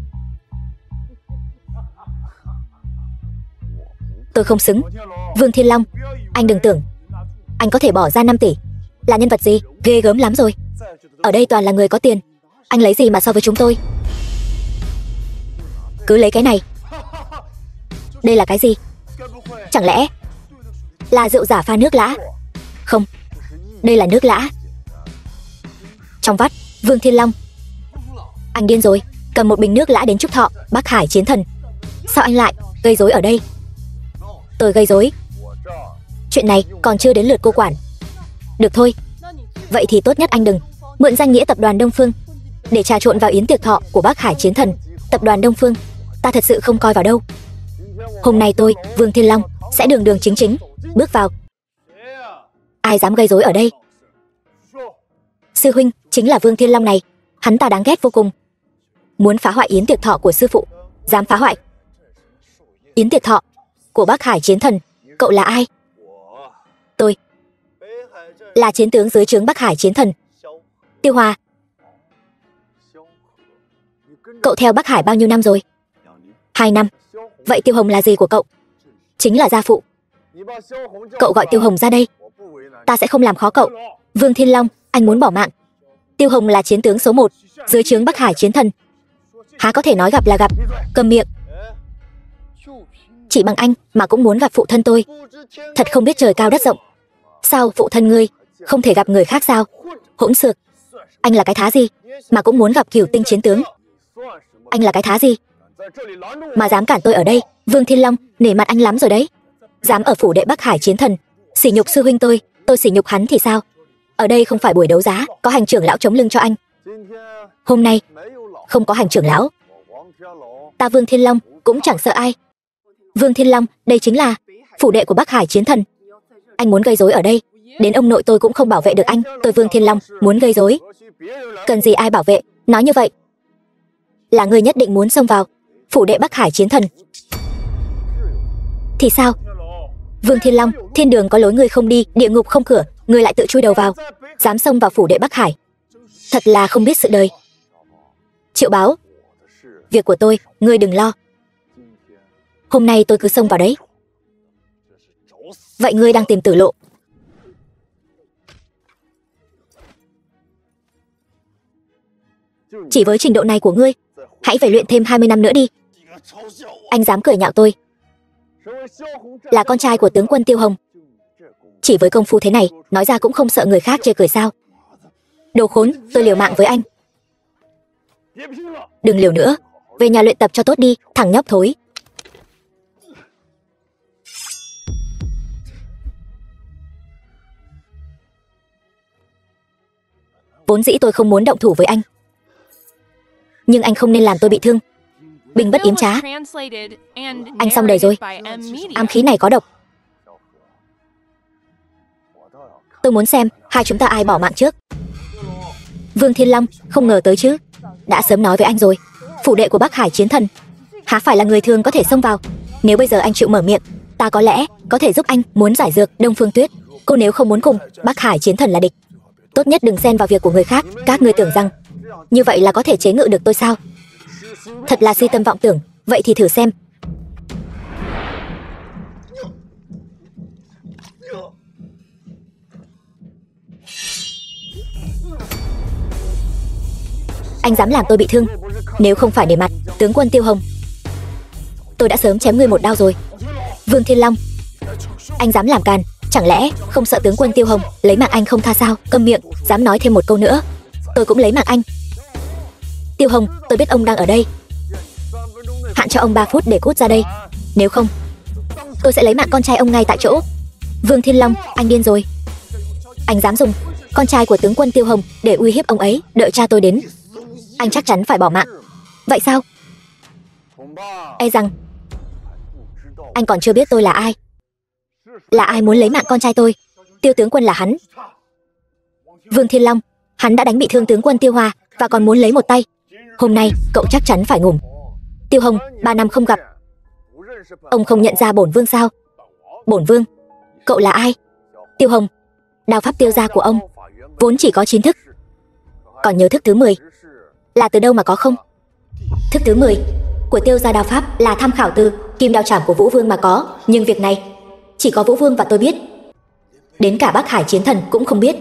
Tôi không xứng. Vương Thiên Long, anh đừng tưởng anh có thể bỏ ra 5 tỷ là nhân vật gì ghê gớm lắm rồi. Ở đây toàn là người có tiền, anh lấy gì mà so với chúng tôi? Cứ lấy cái này. Đây là cái gì? Chẳng lẽ là rượu giả pha nước lã? Không, đây là nước lã. Trong vắt. Vương Thiên Long, anh điên rồi, cầm một bình nước lã đến chúc thọ Bắc Hải chiến thần. Sao anh lại gây rối ở đây? Tôi gây rối? Chuyện này còn chưa đến lượt cô quản. Được thôi, vậy thì tốt nhất anh đừng mượn danh nghĩa tập đoàn Đông Phương để trà trộn vào yến tiệc thọ của Bắc Hải chiến thần. Tập đoàn Đông Phương ta thật sự không coi vào đâu. Hôm nay tôi, Vương Thiên Long, sẽ đường đường chính chính bước vào. Ai dám gây rối ở đây? Sư huynh chính là Vương Thiên Long này, hắn ta đáng ghét vô cùng. Muốn phá hoại yến tiệc thọ của sư phụ. Dám phá hoại yến tiệc thọ của Bắc Hải chiến thần. Cậu là ai? Tôi là chiến tướng dưới trướng Bắc Hải chiến thần, Tiêu Hòa. Cậu theo Bắc Hải bao nhiêu năm rồi? 2 năm. Vậy Tiêu Hồng là gì của cậu? Chính là gia phụ. Cậu gọi Tiêu Hồng ra đây, ta sẽ không làm khó cậu. Vương Thiên Long, anh muốn bỏ mạng. Tiêu Hồng là chiến tướng số 1 dưới trướng Bắc Hải chiến thần, há có thể nói gặp là gặp. Cầm miệng. Chỉ bằng anh mà cũng muốn gặp phụ thân tôi, thật không biết trời cao đất rộng. Sao phụ thân ngươi không thể gặp người khác sao? Hỗn xược. Anh là cái thá gì mà cũng muốn gặp Cửu Tinh chiến tướng? Anh là cái thá gì mà dám cản tôi ở đây? Vương Thiên Long, nể mặt anh lắm rồi đấy. Dám ở phủ đệ Bắc Hải chiến thần sỉ nhục sư huynh tôi sỉ nhục hắn thì sao? Ở đây không phải buổi đấu giá, có hành trưởng lão chống lưng cho anh. Hôm nay không có hành trưởng lão, ta Vương Thiên Long cũng chẳng sợ ai. Vương Thiên Long, đây chính là phủ đệ của Bắc Hải chiến thần. Anh muốn gây rối ở đây, đến ông nội tôi cũng không bảo vệ được anh. Tôi Vương Thiên Long muốn gây rối, cần gì ai bảo vệ? Nói như vậy là ngươi nhất định muốn xông vào phủ đệ Bắc Hải chiến thần thì sao? Vương Thiên Long, thiên đường có lối ngươi không đi, địa ngục không cửa, ngươi lại tự chui đầu vào, dám xông vào phủ đệ Bắc Hải, thật là không biết sự đời. Triệu Báo, việc của tôi ngươi đừng lo, hôm nay tôi cứ xông vào đấy. Vậy ngươi đang tìm tử lộ. Chỉ với trình độ này của ngươi, hãy phải luyện thêm 20 năm nữa đi. Anh dám cười nhạo tôi là con trai của tướng quân Tiêu Hồng. Chỉ với công phu thế này, nói ra cũng không sợ người khác chê cười sao? Đồ khốn, tôi liều mạng với anh. Đừng liều nữa, về nhà luyện tập cho tốt đi, thằng nhóc thối. Vốn dĩ tôi không muốn động thủ với anh, nhưng anh không nên làm tôi bị thương. Binh bất yếm trá. Anh xong đời rồi. Ám khí này có độc. Tôi muốn xem hai chúng ta ai bỏ mạng trước. Vương Thiên Long, không ngờ tới chứ. Đã sớm nói với anh rồi, phủ đệ của Bắc Hải Chiến Thần há phải là người thường có thể xông vào. Nếu bây giờ anh chịu mở miệng, ta có lẽ có thể giúp anh. Muốn giải dược Đông Phương Tuyết, cô nếu không muốn cùng Bắc Hải Chiến Thần là địch, tốt nhất đừng xen vào việc của người khác. Các ngươi tưởng rằng như vậy là có thể chế ngự được tôi sao? Thật là si tâm vọng tưởng. Vậy thì thử xem. Anh dám làm tôi bị thương? Nếu không phải để mặt tướng quân Tiêu Hồng, tôi đã sớm chém ngươi một đao rồi. Vương Thiên Long, anh dám làm càn, chẳng lẽ không sợ tướng quân Tiêu Hồng lấy mạng anh không tha sao? Câm miệng, dám nói thêm một câu nữa, tôi cũng lấy mạng anh. Tiêu Hồng, tôi biết ông đang ở đây. Hạn cho ông 3 phút để cút ra đây. Nếu không, tôi sẽ lấy mạng con trai ông ngay tại chỗ. Vương Thiên Long, anh điên rồi. Anh dám dùng con trai của tướng quân Tiêu Hồng để uy hiếp ông ấy. Đợi cha tôi đến, anh chắc chắn phải bỏ mạng. Vậy sao? E rằng anh còn chưa biết tôi là ai. Là ai muốn lấy mạng con trai tôi? Tiêu tướng quân là hắn. Vương Thiên Long, hắn đã đánh bị thương tướng quân Tiêu Hòa và còn muốn lấy một tay. Hôm nay cậu chắc chắn phải ngủm. Tiêu Hồng, 3 năm không gặp, ông không nhận ra bổn vương sao? Bổn vương? Cậu là ai? Tiêu Hồng, đao pháp Tiêu gia của ông vốn chỉ có 9 thức. Còn nhớ thức thứ 10 là từ đâu mà có không? Thức thứ 10 của Tiêu gia đao pháp là tham khảo từ kim đao trảm của Vũ Vương mà có. Nhưng việc này chỉ có Vũ Vương và tôi biết. Đến cả Bắc Hải Chiến Thần cũng không biết.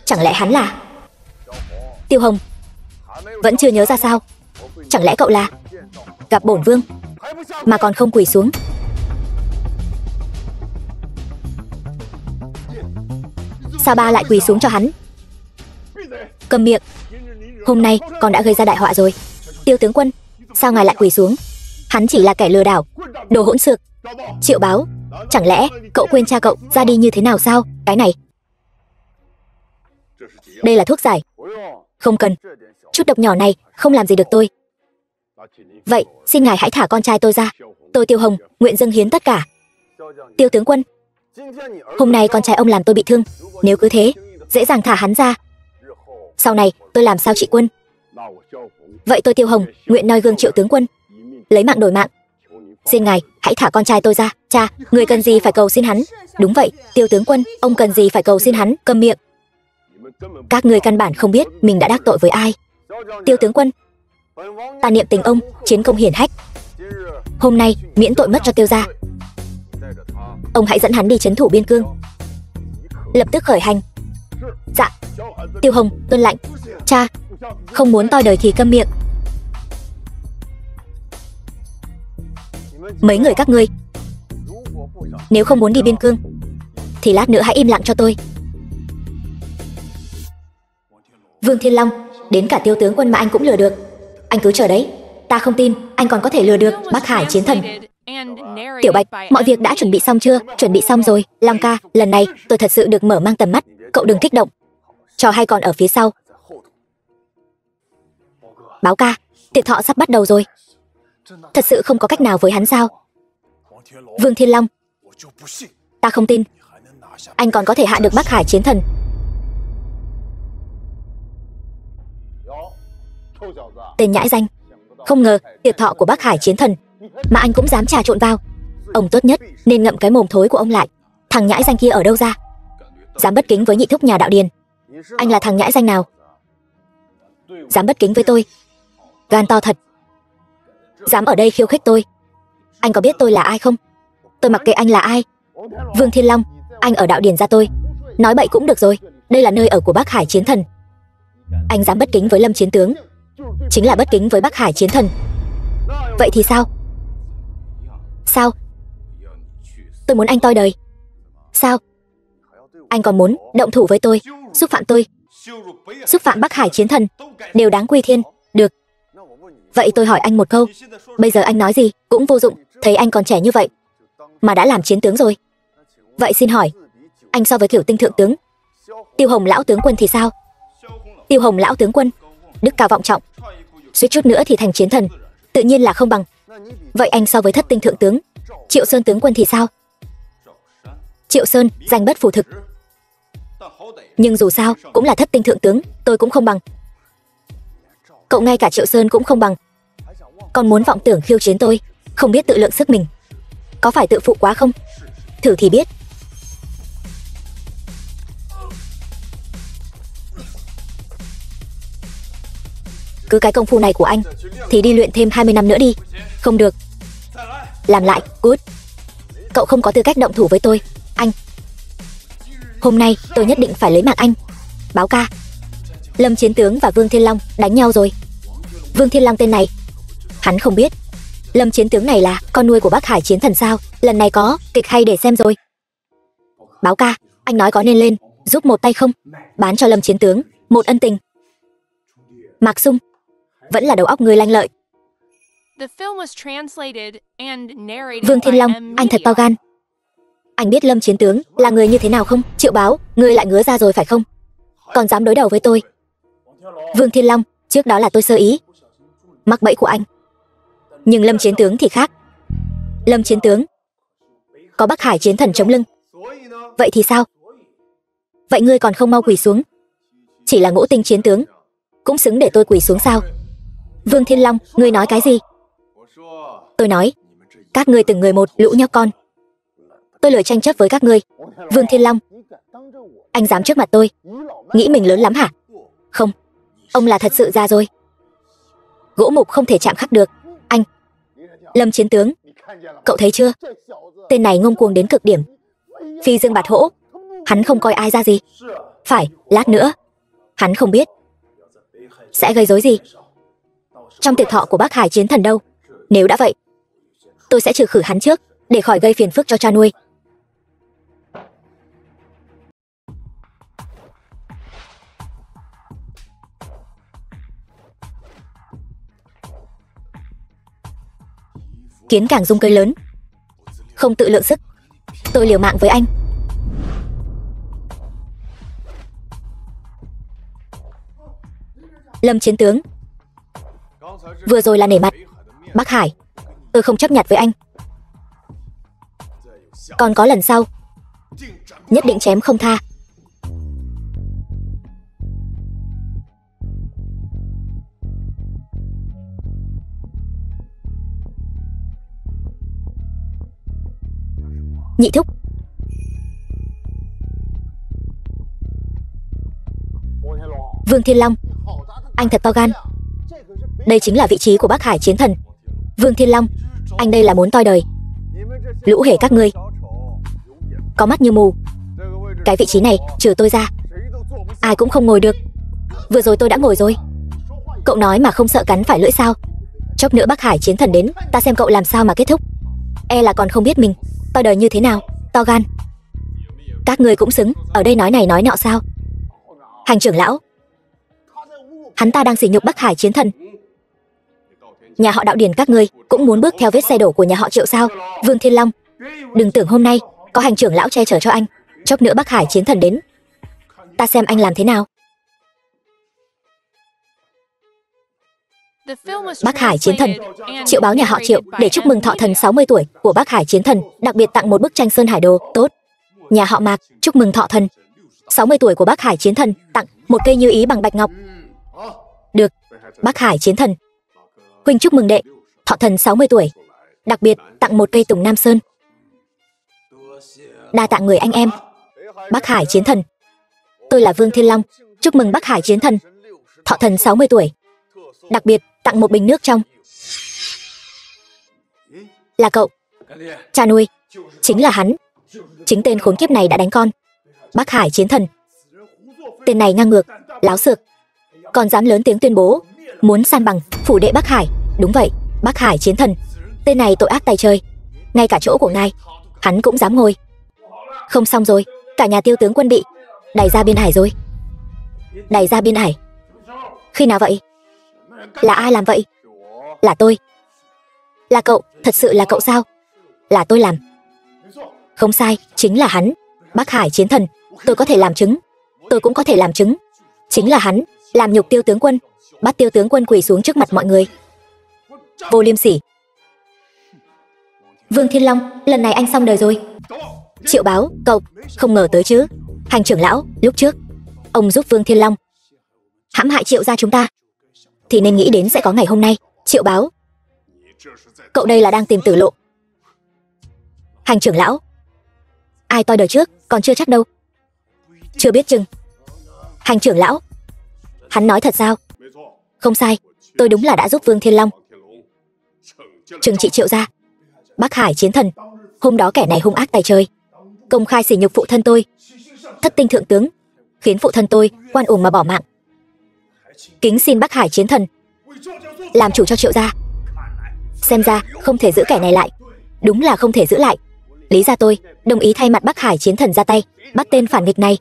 Chẳng lẽ hắn là... Tiêu Hồng, vẫn chưa nhớ ra sao? Chẳng lẽ cậu là... Gặp bổn vương mà còn không quỳ xuống? Sao ba lại quỳ xuống cho hắn? Cầm miệng. Hôm nay con đã gây ra đại họa rồi. Tiêu tướng quân, sao ngài lại quỳ xuống? Hắn chỉ là kẻ lừa đảo, đồ hỗn xược. Triệu Báo, chẳng lẽ cậu quên cha cậu ra đi như thế nào sao? Cái này, đây là thuốc giải. Không cần, chút độc nhỏ này không làm gì được tôi. Vậy xin ngài hãy thả con trai tôi ra. Tôi Tiêu Hồng nguyện dâng hiến tất cả. Tiêu tướng quân, hôm nay con trai ông làm tôi bị thương. Nếu cứ thế dễ dàng thả hắn ra, sau này tôi làm sao trị quân? Vậy tôi Tiêu Hồng nguyện noi gương Triệu tướng quân, lấy mạng đổi mạng. Xin ngài hãy thả con trai tôi ra. Cha, người cần gì phải cầu xin hắn? Đúng vậy, Tiêu tướng quân, ông cần gì phải cầu xin hắn? Câm miệng. Các người căn bản không biết mình đã đắc tội với ai. Tiêu tướng quân, ta niệm tình ông chiến công hiển hách, hôm nay miễn tội mất cho Tiêu gia. Ông hãy dẫn hắn đi trấn thủ biên cương, lập tức khởi hành. Dạ. Tiêu Hồng tuân lệnh. Cha, không muốn toi đời thì câm miệng. Mấy người các ngươi, nếu không muốn đi biên cương thì lát nữa hãy im lặng cho tôi. Vương Thiên Long, đến cả Tiêu tướng quân mà anh cũng lừa được. Anh cứ chờ đấy, ta không tin anh còn có thể lừa được Bắc Hải Chiến Thần. Tiểu Bạch, mọi việc đã chuẩn bị xong chưa? Chuẩn bị xong rồi. Long ca, lần này tôi thật sự được mở mang tầm mắt. Cậu đừng kích động, trò hay còn ở phía sau. Báo ca, tiệc thọ sắp bắt đầu rồi. Thật sự không có cách nào với hắn sao? Vương Thiên Long, ta không tin anh còn có thể hạ được Bắc Hải Chiến Thần. Tên nhãi danh, không ngờ tiệc thọ của Bắc Hải Chiến Thần mà anh cũng dám trà trộn vào. Ông tốt nhất nên ngậm cái mồm thối của ông lại. Thằng nhãi danh kia ở đâu ra? Dám bất kính với nhị thúc nhà Đạo Điền. Anh là thằng nhãi danh nào? Dám bất kính với tôi, gan to thật. Dám ở đây khiêu khích tôi. Anh có biết tôi là ai không? Tôi mặc kệ anh là ai. Vương Thiên Long, anh ở Đạo Điền gia tôi. Nói bậy cũng được rồi, đây là nơi ở của Bắc Hải Chiến Thần. Anh dám bất kính với Lâm Chiến Tướng, chính là bất kính với Bắc Hải Chiến Thần. Vậy thì sao? Sao? Tôi muốn anh toi đời. Sao? Anh còn muốn động thủ với tôi, xúc phạm tôi, xúc phạm Bắc Hải Chiến Thần, đều đáng quy thiên. Được. Vậy tôi hỏi anh một câu, bây giờ anh nói gì cũng vô dụng. Thấy anh còn trẻ như vậy mà đã làm chiến tướng rồi. Vậy xin hỏi, anh so với Kiểu Tinh thượng tướng, Tiêu Hồng lão tướng quân thì sao? Tiêu Hồng lão tướng quân đức cao vọng trọng, suýt chút nữa thì thành chiến thần. Tự nhiên là không bằng. Vậy anh so với thất tinh thượng tướng Triệu Sơn tướng quân thì sao? Triệu Sơn danh bất phù thực, nhưng dù sao cũng là thất tinh thượng tướng, tôi cũng không bằng. Cậu ngay cả Triệu Sơn cũng không bằng, còn muốn vọng tưởng khiêu chiến tôi, không biết tự lượng sức mình. Có phải tự phụ quá không? Thử thì biết. Cứ cái công phu này của anh thì đi luyện thêm 20 năm nữa đi. Không được. Làm lại, good. Cậu không có tư cách động thủ với tôi, anh. Hôm nay tôi nhất định phải lấy mạng anh. Báo ca, Lâm Chiến Tướng và Vương Thiên Long đánh nhau rồi. Vương Thiên Long tên này hắn không biết. Lâm Chiến Tướng này là con nuôi của Bắc Hải Chiến Thần sao? Lần này có kịch hay để xem rồi. Báo ca, anh nói có nên lên giúp một tay không? Bán cho Lâm Chiến Tướng một ân tình. Mạc Sung, vẫn là đầu óc người lanh lợi. Vương Thiên Long, anh thật to gan. Anh biết Lâm Chiến Tướng là người như thế nào không? Triệu Báo, ngươi lại ngứa ra rồi phải không? Còn dám đối đầu với tôi. Vương Thiên Long, trước đó là tôi sơ ý mắc bẫy của anh, nhưng Lâm Chiến Tướng thì khác. Lâm Chiến Tướng có Bắc Hải Chiến Thần chống lưng. Vậy thì sao? Vậy ngươi còn không mau quỳ xuống? Chỉ là ngũ tinh chiến tướng cũng xứng để tôi quỳ xuống sao? Vương Thiên Long, ngươi nói cái gì? Tôi nói các ngươi từng người một lũ nhóc con, tôi lười tranh chấp với các ngươi. Vương Thiên Long, anh dám trước mặt tôi nghĩ mình lớn lắm hả? Không, ông là thật sự già rồi. Gỗ mục không thể chạm khắc được. Anh Lâm Chiến Tướng, cậu thấy chưa? Tên này ngông cuồng đến cực điểm. Phi dương bạt hỗ, hắn không coi ai ra gì. Phải, lát nữa hắn không biết sẽ gây rối gì trong tiệc thọ của Bắc Hải Chiến Thần đâu. Nếu đã vậy, tôi sẽ trừ khử hắn trước để khỏi gây phiền phức cho cha nuôi. Kiến càng dung cây lớn, không tự lượng sức. Tôi liều mạng với anh. Lâm Chiến Tướng, vừa rồi là nể mặt Bắc Hải, tôi không chấp nhặt với anh. Còn có lần sau nhất định chém không tha. Nhị thúc, Vương Thiên Long, anh thật to gan. Đây chính là vị trí của Bắc Hải Chiến Thần. Vương Thiên Long, anh đây là muốn toi đời. Lũ hề các ngươi có mắt như mù. Cái vị trí này trừ tôi ra ai cũng không ngồi được. Vừa rồi tôi đã ngồi rồi. Cậu nói mà không sợ cắn phải lưỡi sao? Chốc nữa Bắc Hải Chiến Thần đến, ta xem cậu làm sao mà kết thúc. E là còn không biết mình toi đời như thế nào. To gan. Các ngươi cũng xứng ở đây nói này nói nọ sao? Hành trưởng lão, hắn ta đang sỉ nhục Bắc Hải Chiến Thần. Nhà họ Đạo Điền các ngươi cũng muốn bước theo vết xe đổ của nhà họ Triệu sao? Vương Thiên Long, đừng tưởng hôm nay có hành trưởng lão che chở cho anh, chốc nữa Bắc Hải Chiến Thần đến, ta xem anh làm thế nào. Bắc Hải Chiến Thần, Triệu Báo nhà họ Triệu để chúc mừng thọ thần 60 tuổi của Bắc Hải Chiến Thần, đặc biệt tặng một bức tranh Sơn Hải Đồ. Tốt. Nhà họ Mạc chúc mừng thọ thần 60 tuổi của Bắc Hải Chiến Thần, tặng một cây như ý bằng bạch ngọc. Được. Bắc Hải Chiến Thần, huynh chúc mừng đệ thọ thần 60 tuổi, đặc biệt tặng một cây tùng Nam Sơn. Đa tạ người anh em. Bắc Hải Chiến Thần, tôi là Vương Thiên Long, chúc mừng Bắc Hải Chiến Thần thọ thần 60 tuổi, đặc biệt tặng một bình nước trong. Là cậu? Cha nuôi, chính là hắn. Chính tên khốn kiếp này đã đánh con. Bắc Hải Chiến Thần, tên này ngang ngược, láo xược, còn dám lớn tiếng tuyên bố muốn san bằng phủ đệ Bắc Hải. Đúng vậy, Bắc Hải Chiến Thần, tên này tội ác tày trời. Ngay cả chỗ của ngài hắn cũng dám ngồi. Không xong rồi, cả nhà Tiêu tướng quân bị đày ra biên ải rồi. Đày ra biên ải? Khi nào vậy? Là ai làm vậy? Là tôi. Là cậu? Thật sự là cậu sao? Là tôi làm. Không sai, chính là hắn. Bắc Hải Chiến Thần, tôi có thể làm chứng. Tôi cũng có thể làm chứng. Chính là hắn làm nhục Tiêu tướng quân, bắt Tiêu tướng quân quỳ xuống trước mặt mọi người. vô liêm sỉ. Vương Thiên Long, lần này anh xong đời rồi. Triệu Báo, cậu không ngờ tới chứ. Hành trưởng lão, lúc trước ông giúp Vương Thiên Long hãm hại Triệu gia chúng ta, thì nên nghĩ đến sẽ có ngày hôm nay. Triệu Báo, cậu đây là đang tìm tử lộ. Hành trưởng lão, ai toi đời trước còn chưa chắc đâu. Chưa biết chừng. Hành trưởng lão, hắn nói thật sao? Không sai, tôi đúng là đã giúp Vương Thiên Long trừng trị Triệu gia. Bắc Hải chiến thần, hôm đó kẻ này hung ác tài trời, công khai sỉ nhục phụ thân tôi, thất tinh thượng tướng, khiến phụ thân tôi oan uổng mà bỏ mạng. Kính xin Bắc Hải chiến thần làm chủ cho Triệu gia. Xem ra không thể giữ kẻ này lại. Đúng là không thể giữ lại. Lý gia tôi đồng ý thay mặt Bắc Hải chiến thần ra tay bắt tên phản nghịch này.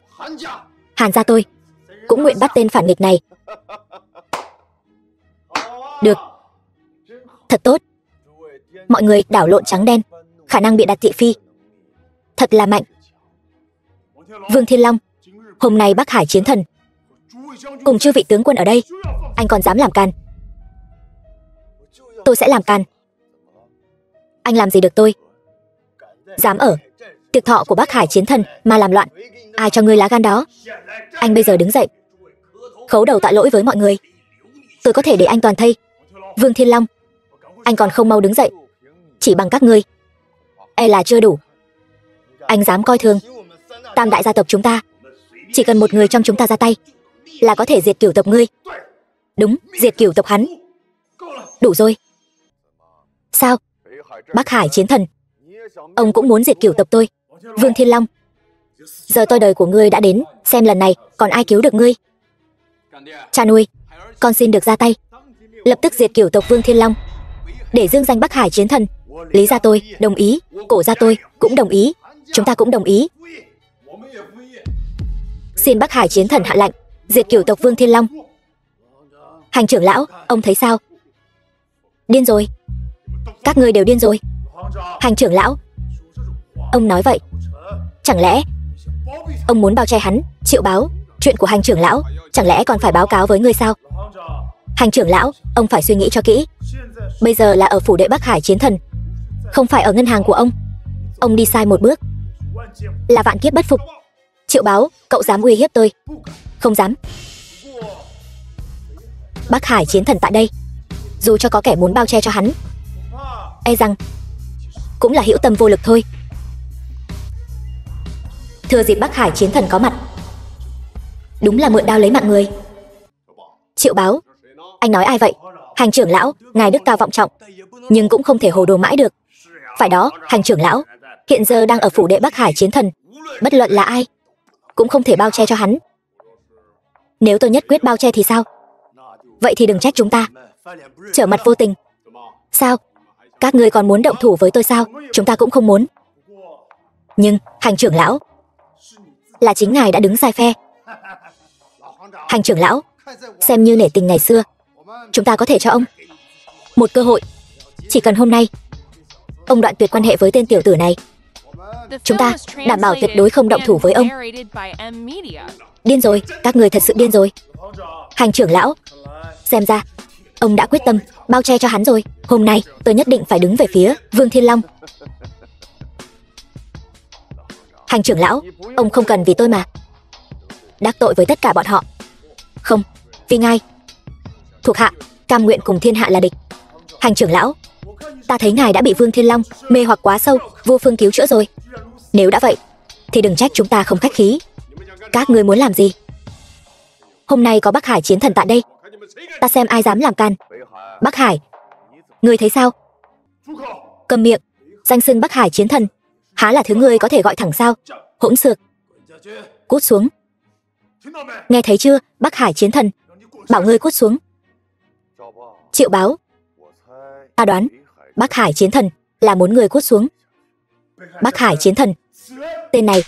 Hàn gia tôi cũng nguyện bắt tên phản nghịch này. Được, thật tốt. Mọi người đảo lộn trắng đen, khả năng bịa đặt thị phi thật là mạnh. Vương Thiên Long, hôm nay Bắc Hải chiến thần cùng chư vị tướng quân ở đây, anh còn dám làm can? Tôi sẽ làm can. Anh làm gì được tôi? Dám ở tiệc thọ của Bắc Hải chiến thần mà làm loạn, ai cho ngươi lá gan đó? Anh bây giờ đứng dậy khấu đầu tạ lỗi với mọi người, tôi có thể để anh toàn thây. Vương Thiên Long, anh còn không mau đứng dậy. Chỉ bằng các ngươi e là chưa đủ. Anh dám coi thường tam đại gia tộc chúng ta. Chỉ cần một người trong chúng ta ra tay là có thể diệt cửu tộc ngươi. Đúng, diệt cửu tộc hắn. Đủ rồi. Sao? Bắc Hải chiến thần, ông cũng muốn diệt cửu tộc tôi? Vương Thiên Long, giờ tôi đời của ngươi đã đến, xem lần này còn ai cứu được ngươi. Cha nuôi, con xin được ra tay, lập tức diệt cửu tộc Vương Thiên Long, để dương danh Bắc Hải chiến thần. Lý gia tôi đồng ý, Cổ gia tôi cũng đồng ý, chúng ta cũng đồng ý. Xin Bắc Hải chiến thần hạ lệnh diệt cửu tộc Vương Thiên Long. Hành trưởng lão, ông thấy sao? Điên rồi. Các ngươi đều điên rồi. Hành trưởng lão, ông nói vậy, chẳng lẽ ông muốn bao che hắn? Triệu Báo, chuyện của hành trưởng lão chẳng lẽ còn phải báo cáo với ngươi sao? Hành trưởng lão, ông phải suy nghĩ cho kỹ. Bây giờ là ở phủ đệ Bắc Hải chiến thần, không phải ở ngân hàng của ông. Ông đi sai một bước là vạn kiếp bất phục. Triệu Báo, cậu dám uy hiếp tôi? Không dám. Bắc Hải chiến thần tại đây, dù cho có kẻ muốn bao che cho hắn, e rằng cũng là hữu tâm vô lực thôi. Thừa dịp Bắc Hải chiến thần có mặt, đúng là mượn đao lấy mạng người. Triệu Báo, anh nói ai vậy? Hành trưởng lão, ngài đức cao vọng trọng, nhưng cũng không thể hồ đồ mãi được. Phải đó, hành trưởng lão hiện giờ đang ở phủ đệ Bắc Hải chiến thần, bất luận là ai cũng không thể bao che cho hắn. Nếu tôi nhất quyết bao che thì sao? Vậy thì đừng trách chúng ta trở mặt vô tình. Sao? Các ngươi còn muốn động thủ với tôi sao? Chúng ta cũng không muốn. Nhưng, hành trưởng lão, là chính ngài đã đứng sai phe. Hành trưởng lão, xem như nể tình ngày xưa, chúng ta có thể cho ông một cơ hội. Chỉ cần hôm nay ông đoạn tuyệt quan hệ với tên tiểu tử này, chúng ta đảm bảo tuyệt đối không động thủ với ông. Điên rồi, các người thật sự điên rồi. Hành trưởng lão, xem ra ông đã quyết tâm bao che cho hắn rồi. Hôm nay tôi nhất định phải đứng về phía Vương Thiên Long. Hành trưởng lão, ông không cần vì tôi mà đắc tội với tất cả bọn họ. Không, vì ngài, thuộc hạ cam nguyện cùng thiên hạ là địch. Hành trưởng lão, ta thấy ngài đã bị Vương Thiên Long mê hoặc quá sâu, vô phương cứu chữa rồi. Nếu đã vậy thì đừng trách chúng ta không khách khí. Các ngươi muốn làm gì? Hôm nay có Bắc Hải chiến thần tại đây, ta xem ai dám làm can. Bắc Hải, ngươi thấy sao? Cầm miệng, danh xưng Bắc Hải chiến thần há là thứ ngươi có thể gọi thẳng sao? Hỗn xược, cút xuống. Nghe thấy chưa, Bắc Hải chiến thần, bảo ngươi cút xuống. Triệu Báo, ta đoán Bắc Hải chiến thần là muốn người cút xuống. Bắc Hải chiến thần, tên này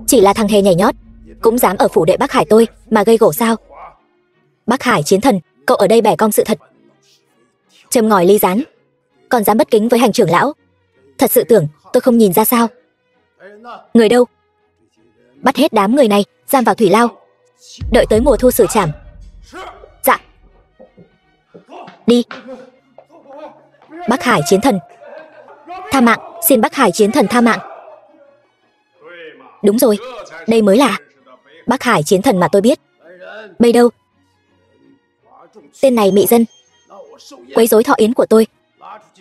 chỉ là thằng hề nhảy nhót, cũng dám ở phủ đệ Bắc Hải tôi mà gây gổ sao? Bắc Hải chiến thần, cậu ở đây bẻ cong sự thật, châm ngòi ly gián, còn dám bất kính với hành trưởng lão. Thật sự tưởng tôi không nhìn ra sao? Người đâu? Bắt hết đám người này giam vào thủy lao, đợi tới mùa thu xử trảm. Dạ. Đi. Bắc Hải chiến thần, tha mạng, xin Bắc Hải chiến thần tha mạng. Đúng rồi, đây mới là Bắc Hải chiến thần mà tôi biết. Bây đâu? Tên này mị dân, quấy rối thọ yến của tôi,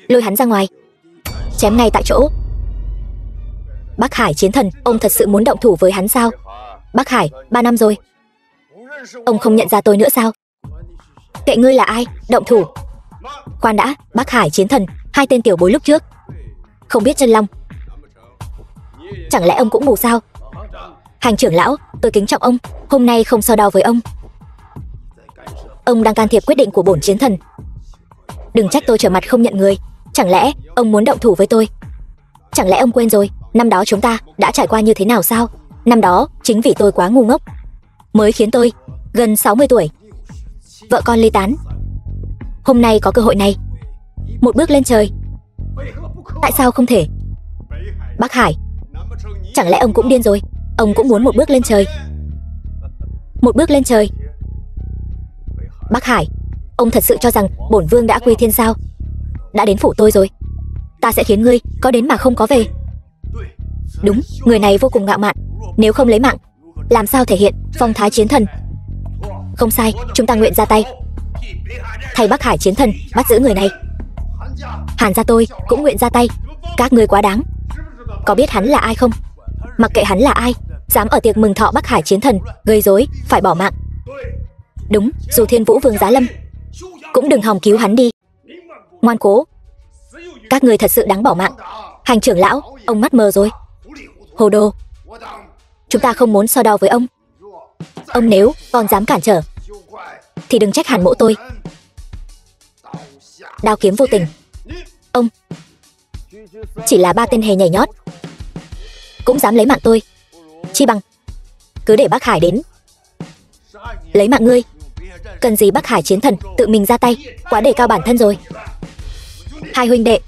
lôi hắn ra ngoài, chém ngay tại chỗ. Bắc Hải chiến thần, ông thật sự muốn động thủ với hắn sao? Bắc Hải, 3 năm rồi, ông không nhận ra tôi nữa sao? Kệ ngươi là ai, động thủ. Khoan đã, Bắc Hải chiến thần, hai tên tiểu bối lúc trước không biết chân long, chẳng lẽ ông cũng mù sao? Hành trưởng lão, tôi kính trọng ông, hôm nay không so đo với ông. Ông đang can thiệp quyết định của bổn chiến thần. Đừng trách tôi trở mặt không nhận người. Chẳng lẽ ông muốn động thủ với tôi? Chẳng lẽ ông quên rồi năm đó chúng ta đã trải qua như thế nào sao? Năm đó chính vì tôi quá ngu ngốc mới khiến tôi gần 60 tuổi vợ con ly tán. Hôm nay có cơ hội này, một bước lên trời, tại sao không thể? Bắc Hải, chẳng lẽ ông cũng điên rồi? Ông cũng muốn một bước lên trời? Một bước lên trời? Bắc Hải, ông thật sự cho rằng bổn vương đã quy thiên sao? Đã đến phủ tôi rồi, ta sẽ khiến ngươi có đến mà không có về. Đúng, người này vô cùng ngạo mạn, nếu không lấy mạng làm sao thể hiện phong thái chiến thần? Không sai, chúng ta nguyện ra tay thay Bắc Hải chiến thần bắt giữ người này. Hàn gia tôi cũng nguyện ra tay. Các ngươi quá đáng. Có biết hắn là ai không? Mặc kệ hắn là ai, dám ở tiệc mừng thọ Bắc Hải chiến thần gây rối phải bỏ mạng. Đúng, dù Thiên Vũ Vương giá lâm cũng đừng hòng cứu hắn đi. Ngoan cố, các ngươi thật sự đáng bỏ mạng. Hành trưởng lão, ông mắt mờ rồi. Hồ đồ, chúng ta không muốn so đo với ông. Ông nếu còn dám cản trở thì đừng trách Hàn mỗ tôi đao kiếm vô tình. Ông chỉ là 3 tên hề nhảy nhót cũng dám lấy mạng tôi, chi bằng cứ để Bắc Hải đến lấy mạng ngươi. Cần gì Bắc Hải chiến thần tự mình ra tay, quá đề cao bản thân rồi. Hai huynh đệ,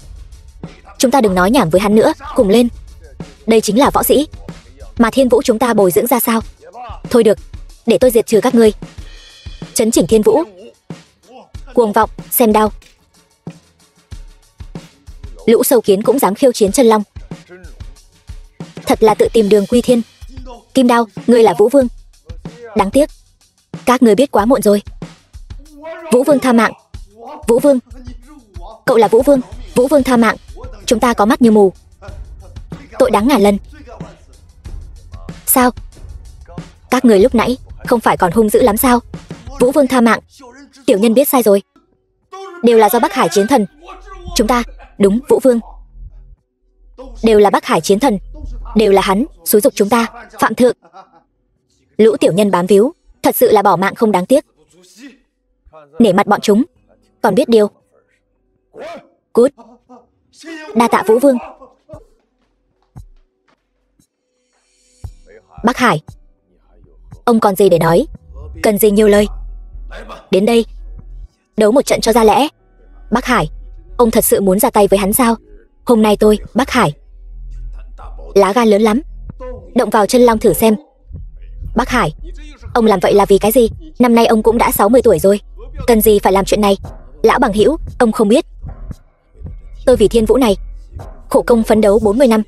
chúng ta đừng nói nhảm với hắn nữa, cùng lên. Đây chính là võ sĩ mà Thiên Vũ chúng ta bồi dưỡng ra sao? Thôi được, để tôi diệt trừ các ngươi, trấn chỉnh Thiên Vũ. Cuồng vọng, xem đau. Lũ sâu kiến cũng dám khiêu chiến chân long, thật là tự tìm đường quy thiên. Kim Đao, ngươi là Vũ Vương. Đáng tiếc, các ngươi biết quá muộn rồi. Vũ Vương tha mạng. Vũ Vương, cậu là Vũ Vương. Vũ Vương tha mạng, chúng ta có mắt như mù. Tội đáng ngàn lần. Sao? Các người lúc nãy không phải còn hung dữ lắm sao? Vũ Vương tha mạng, tiểu nhân biết sai rồi. Đều là do Bắc Hải chiến thần. Chúng ta, đúng, Vũ Vương, đều là Bắc Hải chiến thần. Đều là hắn xúi giục chúng ta phạm thượng. Lũ tiểu nhân bám víu, thật sự là bỏ mạng không đáng tiếc. Nể mặt bọn chúng, còn biết điều. Cút. Đa tạ Vũ Vương. Bắc Hải, ông còn gì để nói? Cần gì nhiều lời? Đến đây, đấu một trận cho ra lẽ. Bắc Hải, ông thật sự muốn ra tay với hắn sao? Hôm nay tôi, Bắc Hải, lá gan lớn lắm, động vào chân long thử xem. Bắc Hải, ông làm vậy là vì cái gì? Năm nay ông cũng đã 60 tuổi rồi, cần gì phải làm chuyện này? Lão bằng hữu, ông không biết, tôi vì Thiên Vũ này khổ công phấn đấu 40 năm,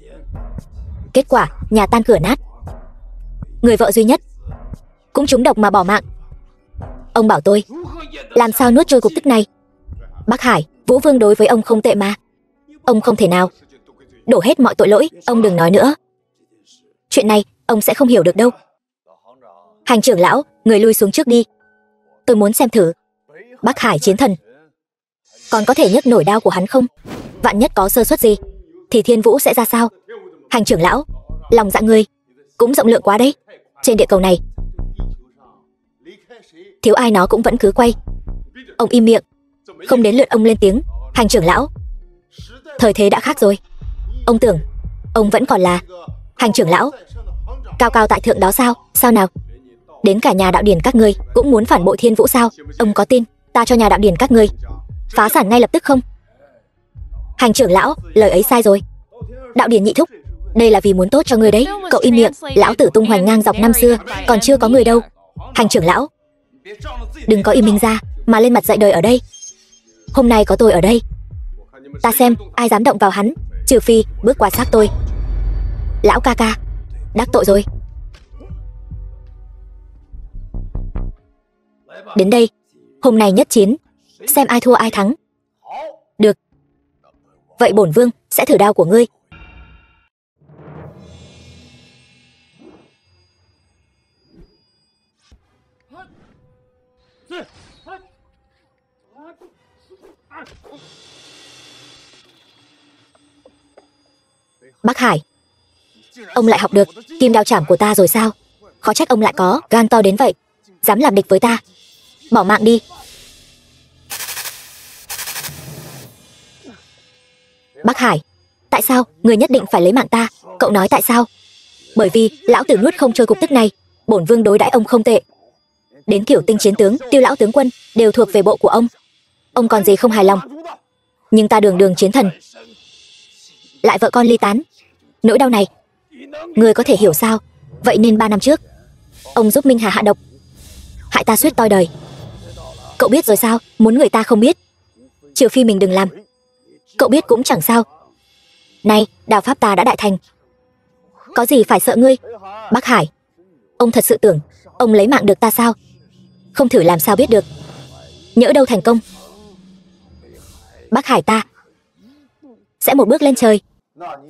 kết quả nhà tan cửa nát, người vợ duy nhất cũng trúng độc mà bỏ mạng. Ông bảo tôi làm sao nuốt trôi cục tức này? Bắc Hải, Vũ Vương đối với ông không tệ mà, ông không thể nào đổ hết mọi tội lỗi. Ông đừng nói nữa, chuyện này ông sẽ không hiểu được đâu. Hành trưởng lão, người lui xuống trước đi, tôi muốn xem thử Bắc Hải chiến thần còn có thể nhấc nổi đao của hắn không. Vạn nhất có sơ suất gì thì Thiên Vũ sẽ ra sao? Hành trưởng lão, lòng dạ ngươi cũng rộng lượng quá đấy. Trên địa cầu này thiếu ai nó cũng vẫn cứ quay. Ông im miệng, không đến lượt ông lên tiếng. Hành trưởng lão, thời thế đã khác rồi. Ông tưởng ông vẫn còn là hành trưởng lão cao cao tại thượng đó sao? Sao nào? Đến cả nhà đạo điển các ngươi cũng muốn phản bội Thiên Vũ sao? Ông có tin ta cho nhà đạo điển các ngươi phá sản ngay lập tức không? Hành trưởng lão, lời ấy sai rồi. Đạo điển nhị thúc, đây là vì muốn tốt cho ngươi đấy. Cậu im miệng, lão tử tung hoành ngang dọc năm xưa còn chưa có người đâu. Hành trưởng lão, đừng có im mình ra mà lên mặt dạy đời ở đây. Hôm nay có tôi ở đây, ta xem ai dám động vào hắn, trừ phi bước qua xác tôi. Lão ca ca, đắc tội rồi. Đến đây, hôm nay nhất chiến, xem ai thua ai thắng. Được. Vậy bổn vương sẽ thử đao của ngươi. Bắc Hải, ông lại học được kim đao chảm của ta rồi sao? Khó trách ông lại có gan to đến vậy, dám làm địch với ta. Bỏ mạng đi. Bắc Hải, tại sao người nhất định phải lấy mạng ta? Cậu nói tại sao? Bởi vì lão tử nuốt không trôi cục tức này. Bổn vương đối đãi ông không tệ. Đến kiểu tinh chiến tướng, Tiêu lão tướng quân đều thuộc về bộ của ông còn gì không hài lòng. Nhưng ta đường đường chiến thần, lại vợ con ly tán, nỗi đau này ngươi có thể hiểu sao? Vậy nên 3 năm trước ông giúp Minh Hà hạ độc, hại ta suýt toi đời. Cậu biết rồi sao? Muốn người ta không biết, trừ phi mình đừng làm. Cậu biết cũng chẳng sao. Này, đao pháp ta đã đại thành, có gì phải sợ ngươi? Bắc Hải, ông thật sự tưởng ông lấy mạng được ta sao? Không thử làm sao biết được. Nhỡ đâu thành công, Bắc Hải ta sẽ một bước lên trời.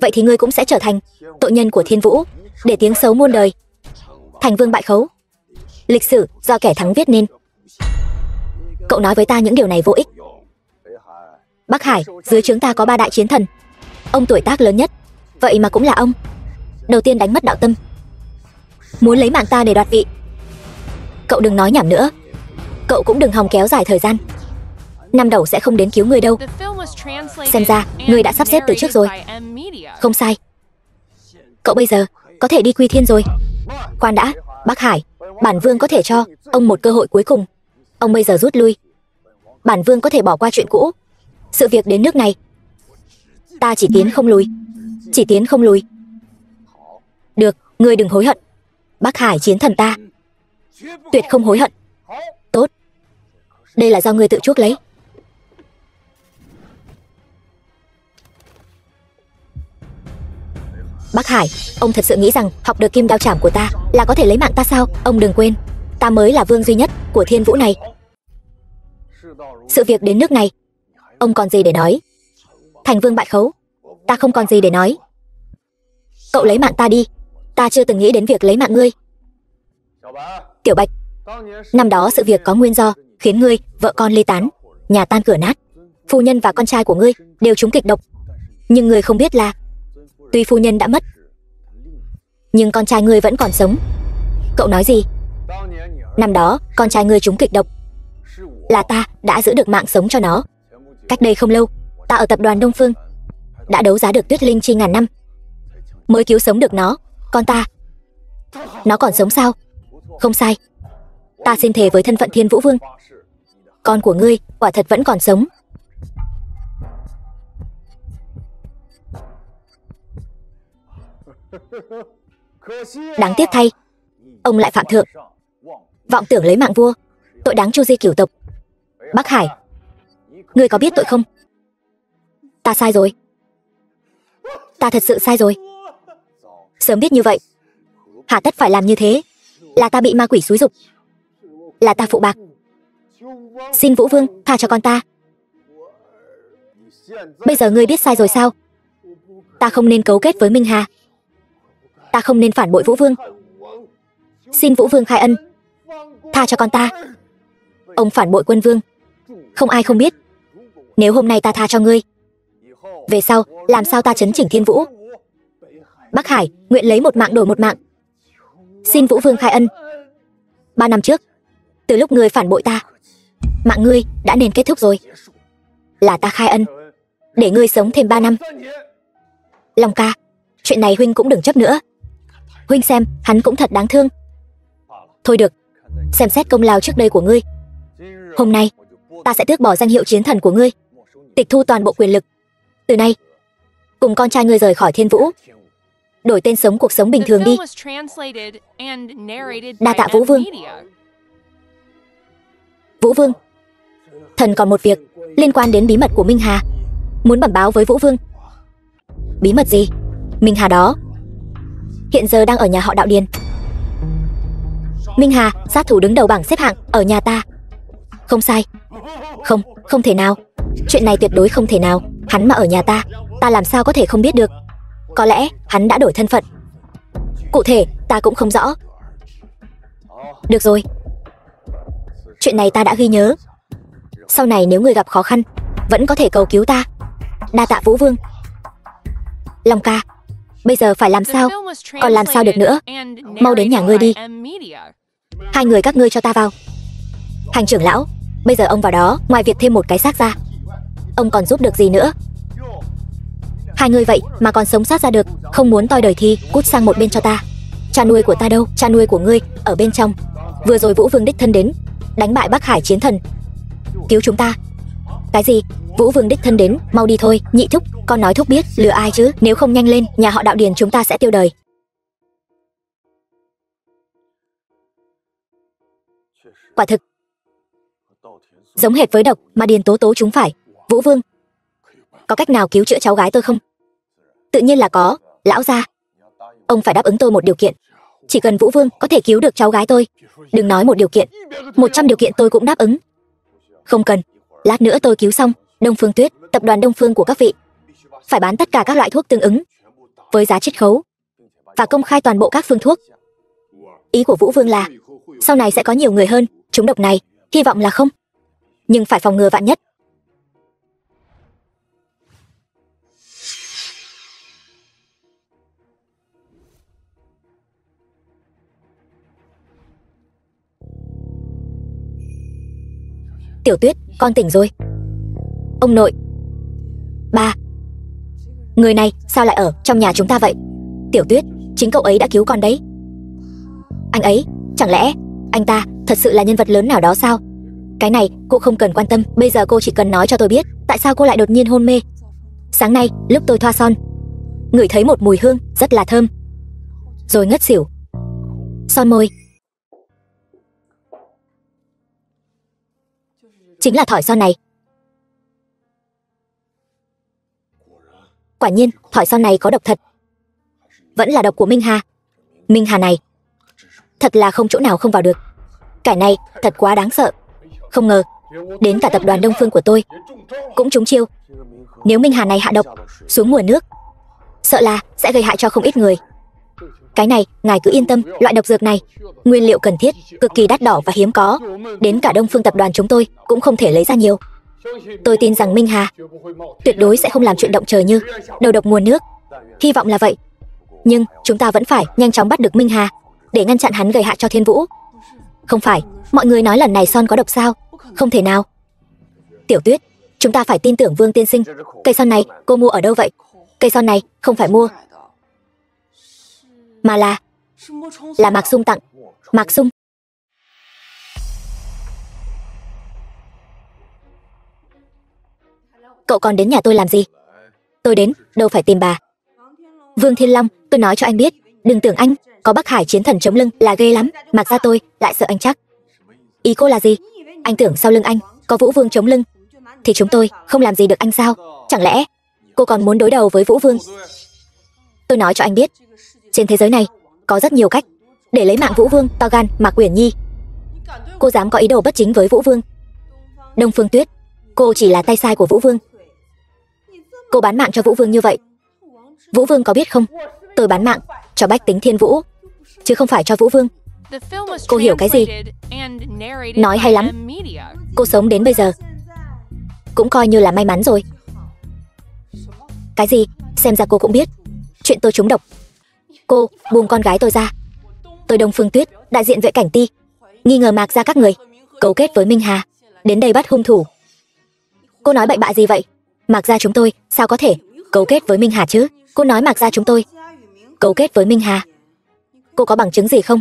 Vậy thì ngươi cũng sẽ trở thành tội nhân của Thiên Vũ, để tiếng xấu muôn đời. Thành vương bại khấu, lịch sử do kẻ thắng viết nên. Cậu nói với ta những điều này vô ích. Bắc Hải, dưới trướng ta có 3 đại chiến thần, ông tuổi tác lớn nhất, vậy mà cũng là ông đầu tiên đánh mất đạo tâm, muốn lấy mạng ta để đoạt vị. Cậu đừng nói nhảm nữa. Cậu cũng đừng hòng kéo dài thời gian. Năm đầu sẽ không đến cứu ngươi đâu. Xem ra ngươi đã sắp xếp từ trước rồi. Không sai. Cậu bây giờ có thể đi quy thiên rồi. Khoan đã, Bắc Hải, bản vương có thể cho ông một cơ hội cuối cùng. Ông bây giờ rút lui, bản vương có thể bỏ qua chuyện cũ. Sự việc đến nước này, ta chỉ tiến không lùi. Chỉ tiến không lùi. Được, ngươi đừng hối hận. Bắc Hải chiến thần ta tuyệt không hối hận. Tốt. Đây là do ngươi tự chuốc lấy. Bắc Hải, ông thật sự nghĩ rằng học được kim đao chảm của ta là có thể lấy mạng ta sao? Ông đừng quên, ta mới là vương duy nhất của Thiên Vũ này. Sự việc đến nước này, ông còn gì để nói? Thành vương bại khấu, ta không còn gì để nói. Cậu lấy mạng ta đi, ta chưa từng nghĩ đến việc lấy mạng ngươi. Tiểu Bạch, năm đó sự việc có nguyên do khiến ngươi vợ con ly tán, nhà tan cửa nát. Phu nhân và con trai của ngươi đều trúng kịch độc. Nhưng ngươi không biết là tuy phu nhân đã mất, nhưng con trai ngươi vẫn còn sống. Cậu nói gì? Năm đó con trai ngươi trúng kịch độc, là ta đã giữ được mạng sống cho nó. Cách đây không lâu, ta ở tập đoàn Đông Phương đã đấu giá được tuyết linh chi ngàn năm, mới cứu sống được nó. Con ta, nó còn sống sao? Không sai. Ta xin thề với thân phận Thiên Vũ Vương, con của ngươi quả thật vẫn còn sống. Đáng tiếc thay, ông lại phạm thượng, vọng tưởng lấy mạng vua, tội đáng chu di cửu tộc. Bắc Hải, ngươi có biết tội không? Ta sai rồi. Ta thật sự sai rồi. Sớm biết như vậy, hà tất phải làm như thế? Là ta bị ma quỷ xúi giục, là ta phụ bạc. Xin Vũ Vương tha cho con ta. Bây giờ ngươi biết sai rồi sao? Ta không nên cấu kết với Minh Hà, ta không nên phản bội Vũ Vương. Xin Vũ Vương khai ân, tha cho con ta. Ông phản bội Quân Vương, không ai không biết. Nếu hôm nay ta tha cho ngươi, về sau làm sao ta chấn chỉnh Thiên Vũ? Bắc Hải nguyện lấy một mạng đổi một mạng. Xin Vũ Vương khai ân. 3 năm trước, từ lúc ngươi phản bội ta, mạng ngươi đã nên kết thúc rồi. Là ta khai ân, để ngươi sống thêm 3 năm. Long ca, chuyện này huynh cũng đừng chấp nữa. Huynh xem, hắn cũng thật đáng thương. Thôi được, xem xét công lao trước đây của ngươi, hôm nay ta sẽ tước bỏ danh hiệu chiến thần của ngươi, tịch thu toàn bộ quyền lực. Từ nay, cùng con trai ngươi rời khỏi Thiên Vũ, đổi tên sống cuộc sống bình thường đi. Đa tạ Vũ Vương. Vũ Vương, Thần còn một việc liên quan đến bí mật của Minh Hà, muốn bẩm báo với Vũ Vương. Bí mật gì? Minh Hà đó hiện giờ đang ở nhà họ Đạo Điền. Minh Hà, sát thủ đứng đầu bảng xếp hạng ở nhà ta. Không sai. Không, không thể nào. Chuyện này tuyệt đối không thể nào. Hắn mà ở nhà ta, ta làm sao có thể không biết được. Có lẽ hắn đã đổi thân phận. Cụ thể ta cũng không rõ. Được rồi, chuyện này ta đã ghi nhớ. Sau này nếu người gặp khó khăn vẫn có thể cầu cứu ta. Đa tạ Vũ Vương. Long ca, bây giờ phải làm sao? Còn làm sao được nữa? Mau đến nhà ngươi đi. Hai người các ngươi cho ta vào. Hành trưởng lão, bây giờ ông vào đó, ngoài việc thêm một cái xác ra, ông còn giúp được gì nữa? Hai người vậy mà còn sống sót ra được, không muốn toi đời thì cút sang một bên cho ta. Cha nuôi của ta đâu? Cha nuôi của ngươi ở bên trong. Vừa rồi Vũ Vương đích thân đến, đánh bại Bắc Hải chiến thần, cứu chúng ta. Cái gì? Vũ Vương đích thân đến? Mau đi thôi. Nhị thúc, con nói thúc biết lừa ai chứ? Nếu không nhanh lên, nhà họ Đạo Điền chúng ta sẽ tiêu đời. Quả thực giống hệt với độc mà Điền Tố Tố chúng phải. Vũ Vương, có cách nào cứu chữa cháu gái tôi không? Tự nhiên là có, lão gia. Ông phải đáp ứng tôi một điều kiện. Chỉ cần Vũ Vương có thể cứu được cháu gái tôi, đừng nói một điều kiện, 100 điều kiện tôi cũng đáp ứng. Không cần, lát nữa tôi cứu xong, Đông Phương Tuyết, tập đoàn Đông Phương của các vị phải bán tất cả các loại thuốc tương ứng với giá chiết khấu và công khai toàn bộ các phương thuốc. Ý của Vũ Vương là sau này sẽ có nhiều người hơn trúng độc này, hy vọng là không, nhưng phải phòng ngừa vạn nhất. Tiểu Tuyết, con tỉnh rồi. Ông nội. Ba. Người này sao lại ở trong nhà chúng ta vậy? Tiểu Tuyết, chính cậu ấy đã cứu con đấy. Anh ấy, chẳng lẽ anh ta thật sự là nhân vật lớn nào đó sao? Cái này cô không cần quan tâm, bây giờ cô chỉ cần nói cho tôi biết tại sao cô lại đột nhiên hôn mê. Sáng nay lúc tôi thoa son, ngửi thấy một mùi hương rất là thơm, rồi ngất xỉu. Son môi. Chính là thỏi son này. Quả nhiên, thỏi son này có độc thật. Vẫn là độc của Minh Hà. Minh Hà này thật là không chỗ nào không vào được. Cái này thật quá đáng sợ. Không ngờ đến cả tập đoàn Đông Phương của tôi cũng trúng chiêu. Nếu Minh Hà này hạ độc xuống nguồn nước, sợ là sẽ gây hại cho không ít người. Cái này ngài cứ yên tâm, loại độc dược này nguyên liệu cần thiết, cực kỳ đắt đỏ và hiếm có, đến cả Đông Phương tập đoàn chúng tôi cũng không thể lấy ra nhiều. Tôi tin rằng Minh Hà tuyệt đối sẽ không làm chuyện động trời như đầu độc nguồn nước. Hy vọng là vậy. Nhưng chúng ta vẫn phải nhanh chóng bắt được Minh Hà để ngăn chặn hắn gây hại cho Thiên Vũ. Không phải, mọi người nói lần này son có độc sao? Không thể nào. Tiểu Tuyết, chúng ta phải tin tưởng Vương tiên sinh. Cây son này cô mua ở đâu vậy? Cây son này không phải mua, mà là Mạc Sung tặng. Mạc Sung. Cậu còn đến nhà tôi làm gì? Tôi đến đâu phải tìm bà. Vương Thiên Long, tôi nói cho anh biết, đừng tưởng anh có Bắc Hải chiến thần chống lưng là ghê lắm, mặc ra tôi lại sợ anh chắc. Ý cô là gì? Anh tưởng sau lưng anh có Vũ Vương chống lưng thì chúng tôi không làm gì được anh sao? Chẳng lẽ cô còn muốn đối đầu với Vũ Vương? Tôi nói cho anh biết, trên thế giới này có rất nhiều cách để lấy mạng Vũ Vương. To gan Mạc Uyển Nhi, cô dám có ý đồ bất chính với Vũ Vương. Đông Phương Tuyết, cô chỉ là tay sai của Vũ Vương. Cô bán mạng cho Vũ Vương như vậy, Vũ Vương có biết không? Tôi bán mạng cho bách tính Thiên Vũ, chứ không phải cho Vũ Vương. Cô hiểu cái gì? Nói hay lắm. Cô sống đến bây giờ cũng coi như là may mắn rồi. Cái gì? Xem ra cô cũng biết chuyện tôi trúng độc. Cô buông con gái tôi ra. Tôi Đông Phương Tuyết, đại diện Vệ Cảnh Ti, nghi ngờ Mạc gia các người cấu kết với Minh Hà đến đây bắt hung thủ. Cô nói bậy bạ gì vậy? Mạc gia chúng tôi sao có thể cấu kết với Minh Hà chứ? Cô nói Mạc gia chúng tôi cấu kết với Minh Hà. Cô có bằng chứng gì không?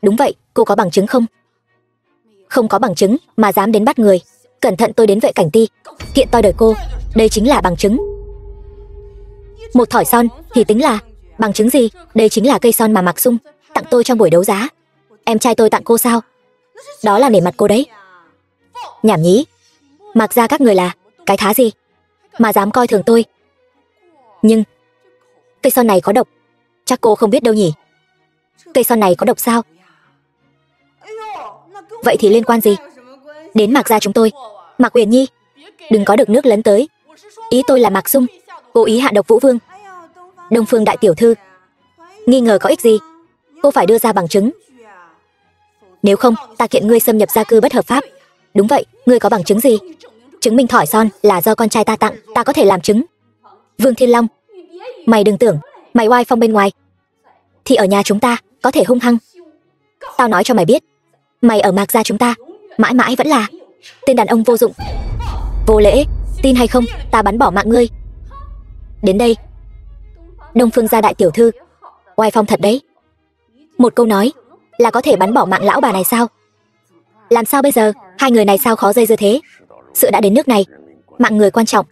Đúng vậy, cô có bằng chứng không? Không có bằng chứng mà dám đến bắt người. Cẩn thận, tôi đến Vệ Cảnh Ti kiện toi đời cô. Đây chính là bằng chứng. Một thỏi son thì tính là bằng chứng gì? Đây chính là cây son mà Mạc Sung tặng tôi trong buổi đấu giá. Em trai tôi tặng cô sao? Đó là nể mặt cô đấy. Nhảm nhí. Mạc gia các người là cái thá gì mà dám coi thường tôi? Nhưng cây son này có độc. Chắc cô không biết đâu nhỉ? Cây son này có độc sao? Vậy thì liên quan gì đến Mạc gia chúng tôi? Mạc Uyển Nhi, đừng có được nước lấn tới. Ý tôi là Mạc Xung cố ý hạ độc Vũ Vương. Đông Phương đại tiểu thư, nghi ngờ có ích gì? Cô phải đưa ra bằng chứng. Nếu không, ta kiện ngươi xâm nhập gia cư bất hợp pháp. Đúng vậy, ngươi có bằng chứng gì? Chứng minh thỏi son là do con trai ta tặng, ta có thể làm chứng. Vương Thiên Long, mày đừng tưởng mày oai phong bên ngoài thì ở nhà chúng ta có thể hung hăng. Tao nói cho mày biết, mày ở Mạc gia chúng ta mãi mãi vẫn là tên đàn ông vô dụng, vô lễ. Tin hay không, ta bắn bỏ mạng ngươi. Đến đây, Đông Phương gia đại tiểu thư, oai phong thật đấy. Một câu nói là có thể bắn bỏ mạng lão bà này sao? Làm sao bây giờ? Hai người này sao khó dây dưa thế? Sự đã đến nước này, mạng người quan trọng,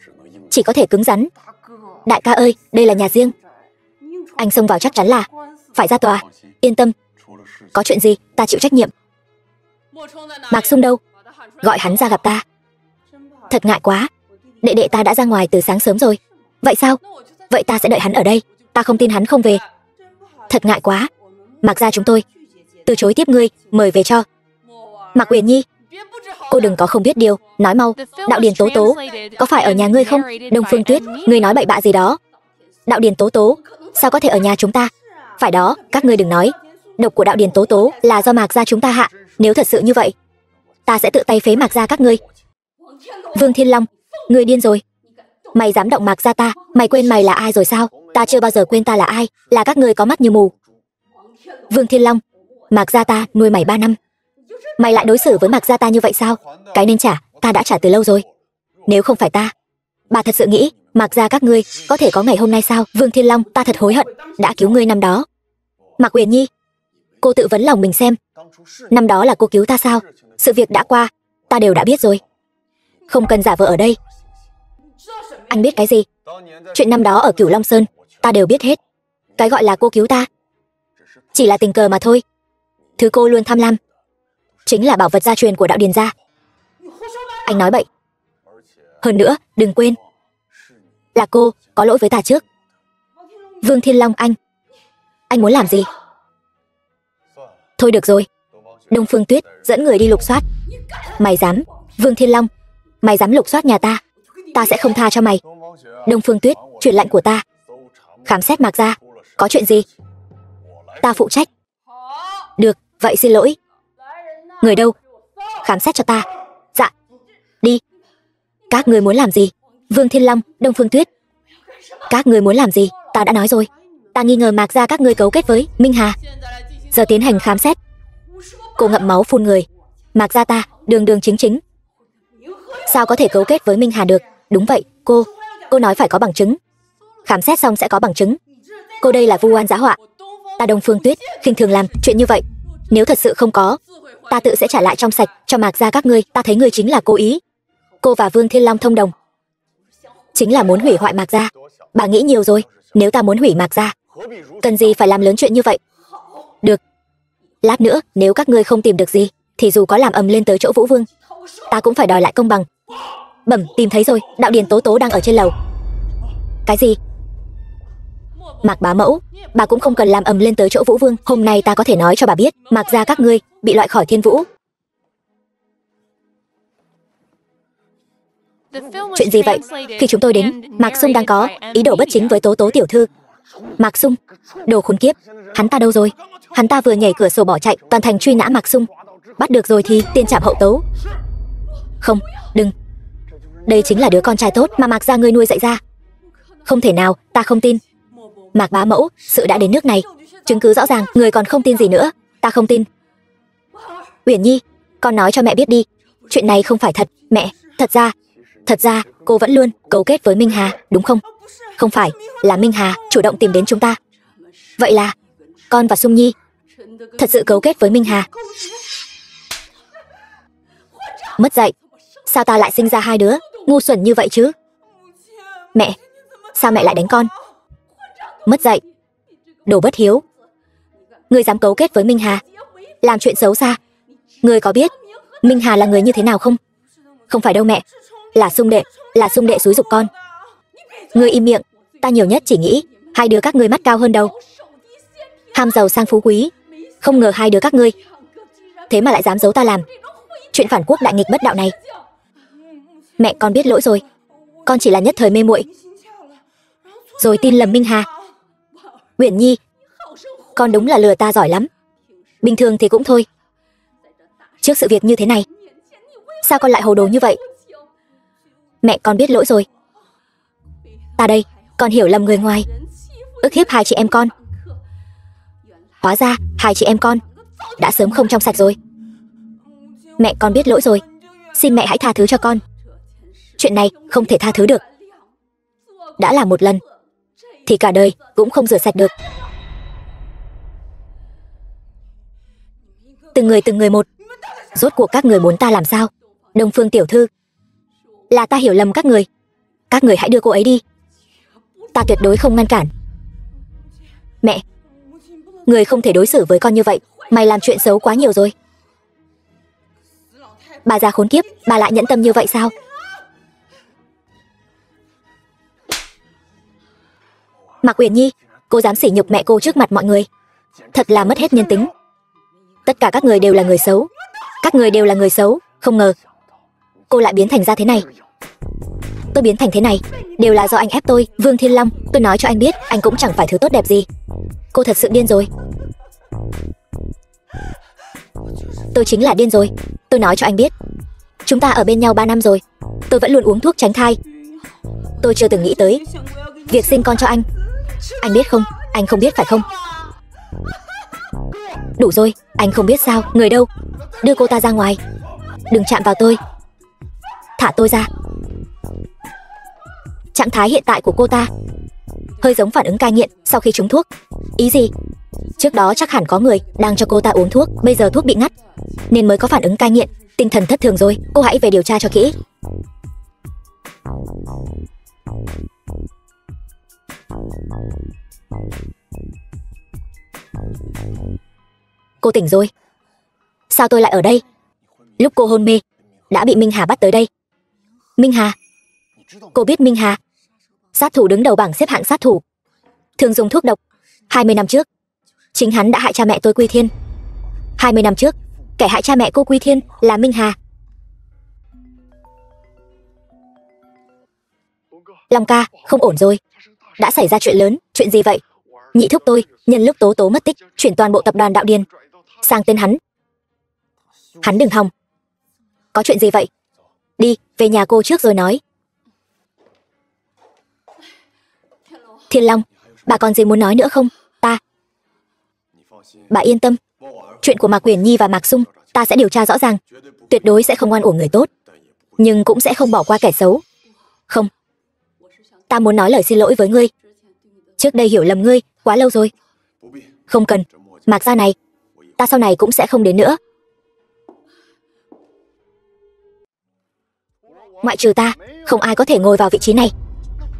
chỉ có thể cứng rắn. Đại ca ơi, đây là nhà riêng, anh xông vào chắc chắn là phải ra tòa. Yên tâm, có chuyện gì ta chịu trách nhiệm. Mạc Xung đâu? Gọi hắn ra gặp ta. Thật ngại quá, đệ đệ ta đã ra ngoài từ sáng sớm rồi. Vậy sao? Vậy ta sẽ đợi hắn ở đây. Ta không tin hắn không về. Thật ngại quá, Mạc gia chúng tôi từ chối tiếp ngươi, mời về cho. Mạc Uyển Nhi, cô đừng có không biết điều, nói mau. Đạo Điền Tố Tố có phải ở nhà ngươi không? Đông Phương Tuyết, ngươi nói bậy bạ gì đó? Đạo Điền Tố Tố sao có thể ở nhà chúng ta? Phải đó, các ngươi đừng nói. Độc của Đạo Điền Tố Tố là do Mạc gia chúng ta hạ. Nếu thật sự như vậy, ta sẽ tự tay phế Mạc gia các ngươi. Vương Thiên Long, ngươi điên rồi. Mày dám động Mạc gia ta? Mày quên mày là ai rồi sao? Ta chưa bao giờ quên ta là ai. Là các ngươi có mắt như mù. Vương Thiên Long, Mạc gia ta nuôi mày 3 năm, mày lại đối xử với Mạc gia ta như vậy sao? Cái nên trả, ta đã trả từ lâu rồi. Nếu không phải ta, bà thật sự nghĩ Mạc gia các ngươi có thể có ngày hôm nay sao? Vương Thiên Long, ta thật hối hận đã cứu ngươi năm đó. Mạc Uyển Nhi, cô tự vấn lòng mình xem, năm đó là cô cứu ta sao? Sự việc đã qua, ta đều đã biết rồi. Không cần giả vờ ở đây. Anh biết cái gì? Chuyện năm đó ở Cửu Long Sơn, ta đều biết hết. Cái gọi là cô cứu ta chỉ là tình cờ mà thôi. Thứ cô luôn tham lam chính là bảo vật gia truyền của Đạo Điền gia. Anh nói bậy. Hơn nữa, đừng quên, là cô có lỗi với ta trước. Vương Thiên Long, anh muốn làm gì? Thôi được rồi, Đông Phương Tuyết dẫn người đi lục soát. Mày dám? Vương Thiên Long, mày dám lục soát nhà ta, ta sẽ không tha cho mày. Đông Phương Tuyết, truyền lệnh của ta, khám xét Mạc gia. Có chuyện gì ta phụ trách. Được, vậy xin lỗi. Người đâu? Khám xét cho ta. Dạ. Đi. Các người muốn làm gì? Vương Thiên Long, Đông Phương Tuyết, các người muốn làm gì? Ta đã nói rồi, ta nghi ngờ Mạc gia các ngươi cấu kết với Minh Hà. Giờ tiến hành khám xét. Cô ngậm máu phun người. Mạc gia ta đường đường chính chính sao có thể cấu kết với Minh Hà được? Đúng vậy, cô nói phải có bằng chứng. Khám xét xong sẽ có bằng chứng. Cô đây là vu oan giá họa. Ta Đông Phương Tuyết khinh thường làm chuyện như vậy. Nếu thật sự không có, ta tự sẽ trả lại trong sạch cho Mạc gia các ngươi. Ta thấy ngươi chính là cố ý. Cô và Vương Thiên Long thông đồng, chính là muốn hủy hoại Mạc gia. Bà nghĩ nhiều rồi. Nếu ta muốn hủy Mạc gia, cần gì phải làm lớn chuyện như vậy? Được, lát nữa nếu các ngươi không tìm được gì, thì dù có làm ầm lên tới chỗ Vũ Vương, ta cũng phải đòi lại công bằng. Bẩm, tìm thấy rồi, Đạo Điền Tố Tố đang ở trên lầu. Cái gì? Mạc bá mẫu, bà cũng không cần làm ầm lên tới chỗ Vũ Vương. Hôm nay ta có thể nói cho bà biết, Mạc gia các ngươi bị loại khỏi Thiên Vũ. Chuyện gì vậy? Khi chúng tôi đến, Mạc Xung đang có ý đồ bất chính với Tố Tố tiểu thư. Mạc Xung, đồ khốn kiếp, hắn ta đâu rồi? Hắn ta vừa nhảy cửa sổ bỏ chạy, toàn thành truy nã Mạc Xung. Bắt được rồi thì tiên trảm hậu tấu. Không, đừng. Đây chính là đứa con trai tốt mà Mạc gia ngươi nuôi dạy ra. Không thể nào, ta không tin. Mạc bá mẫu, sự đã đến nước này, chứng cứ rõ ràng, người còn không tin gì nữa? Ta không tin. Uyển Nhi, con nói cho mẹ biết đi, chuyện này không phải thật. Mẹ, thật ra cô vẫn luôn cấu kết với Minh Hà, đúng không? Không phải, là Minh Hà chủ động tìm đến chúng ta. Vậy là con và Xung Nhi thật sự cấu kết với Minh Hà. Mất dạy, sao ta lại sinh ra hai đứa ngu xuẩn như vậy chứ? Mẹ, sao mẹ lại đánh con? Mất dạy, đồ bất hiếu. Ngươi dám cấu kết với Minh Hà, làm chuyện xấu xa. Ngươi có biết Minh Hà là người như thế nào không? Không phải đâu mẹ. Là Sung đệ xúi giục con. Ngươi im miệng. Ta nhiều nhất chỉ nghĩ hai đứa các ngươi mắt cao hơn đầu. Ham giàu sang phú quý. Không ngờ hai đứa các ngươi thế mà lại dám giấu ta làm chuyện phản quốc đại nghịch bất đạo này. Mẹ, con biết lỗi rồi. Con chỉ là nhất thời mê muội, rồi tin lầm Minh Hà. Uyển Nhi, con đúng là lừa ta giỏi lắm. Bình thường thì cũng thôi, trước sự việc như thế này, sao con lại hồ đồ như vậy? Mẹ, con biết lỗi rồi. Ta đây, con hiểu lầm người ngoài, ức hiếp hai chị em con. Hóa ra hai chị em con đã sớm không trong sạch rồi. Mẹ, con biết lỗi rồi. Xin mẹ hãy tha thứ cho con. Chuyện này không thể tha thứ được. Đã làm một lần thì cả đời cũng không rửa sạch được. Từng người một. Rốt cuộc các người muốn ta làm sao? Đông Phương tiểu thư, là ta hiểu lầm các người. Các người hãy đưa cô ấy đi. Ta tuyệt đối không ngăn cản. Mẹ, người không thể đối xử với con như vậy. Mày làm chuyện xấu quá nhiều rồi. Bà già khốn kiếp, bà lại nhẫn tâm như vậy sao? Mạc Uyển Nhi, cô dám sỉ nhục mẹ cô trước mặt mọi người, thật là mất hết nhân tính. Tất cả các người đều là người xấu. Các người đều là người xấu. Không ngờ cô lại biến thành ra thế này. Tôi biến thành thế này đều là do anh ép tôi. Vương Thiên Long, tôi nói cho anh biết, anh cũng chẳng phải thứ tốt đẹp gì. Cô thật sự điên rồi. Tôi chính là điên rồi. Tôi nói cho anh biết, chúng ta ở bên nhau 3 năm rồi, tôi vẫn luôn uống thuốc tránh thai. Tôi chưa từng nghĩ tới việc sinh con cho anh. Anh biết không? Anh không biết phải không? Đủ rồi, anh không biết sao? Người đâu? Đưa cô ta ra ngoài. Đừng chạm vào tôi. Thả tôi ra. Trạng thái hiện tại của cô ta hơi giống phản ứng cai nghiện sau khi trúng thuốc. Ý gì? Trước đó chắc hẳn có người đang cho cô ta uống thuốc, bây giờ thuốc bị ngắt nên mới có phản ứng cai nghiện. Tinh thần thất thường rồi. Cô hãy về điều tra cho kỹ. Cô tỉnh rồi. Sao tôi lại ở đây? Lúc cô hôn mê đã bị Minh Hà bắt tới đây. Minh Hà? Cô biết Minh Hà? Sát thủ đứng đầu bảng xếp hạng sát thủ, thường dùng thuốc độc. 20 năm trước, chính hắn đã hại cha mẹ tôi Quy Thiên. 20 năm trước, kẻ hại cha mẹ cô Quy Thiên là Minh Hà. Long ca, không ổn rồi. Đã xảy ra chuyện lớn. Chuyện gì vậy? Nhị thúc tôi nhân lúc Tố Tố mất tích, chuyển toàn bộ tập đoàn Đạo Điền sang tên hắn. Hắn đừng hòng. Có chuyện gì vậy? Đi, về nhà cô trước rồi nói. Thiên Long, bà còn gì muốn nói nữa không? Bà yên tâm, chuyện của Mạc Uyển Nhi và Mạc Sung ta sẽ điều tra rõ ràng. Tuyệt đối sẽ không oan uổng người tốt, nhưng cũng sẽ không bỏ qua kẻ xấu. Không, ta muốn nói lời xin lỗi với ngươi. Trước đây hiểu lầm ngươi quá lâu rồi. Không cần, Mạc gia này ta sau này cũng sẽ không đến nữa. Ngoại trừ ta, không ai có thể ngồi vào vị trí này.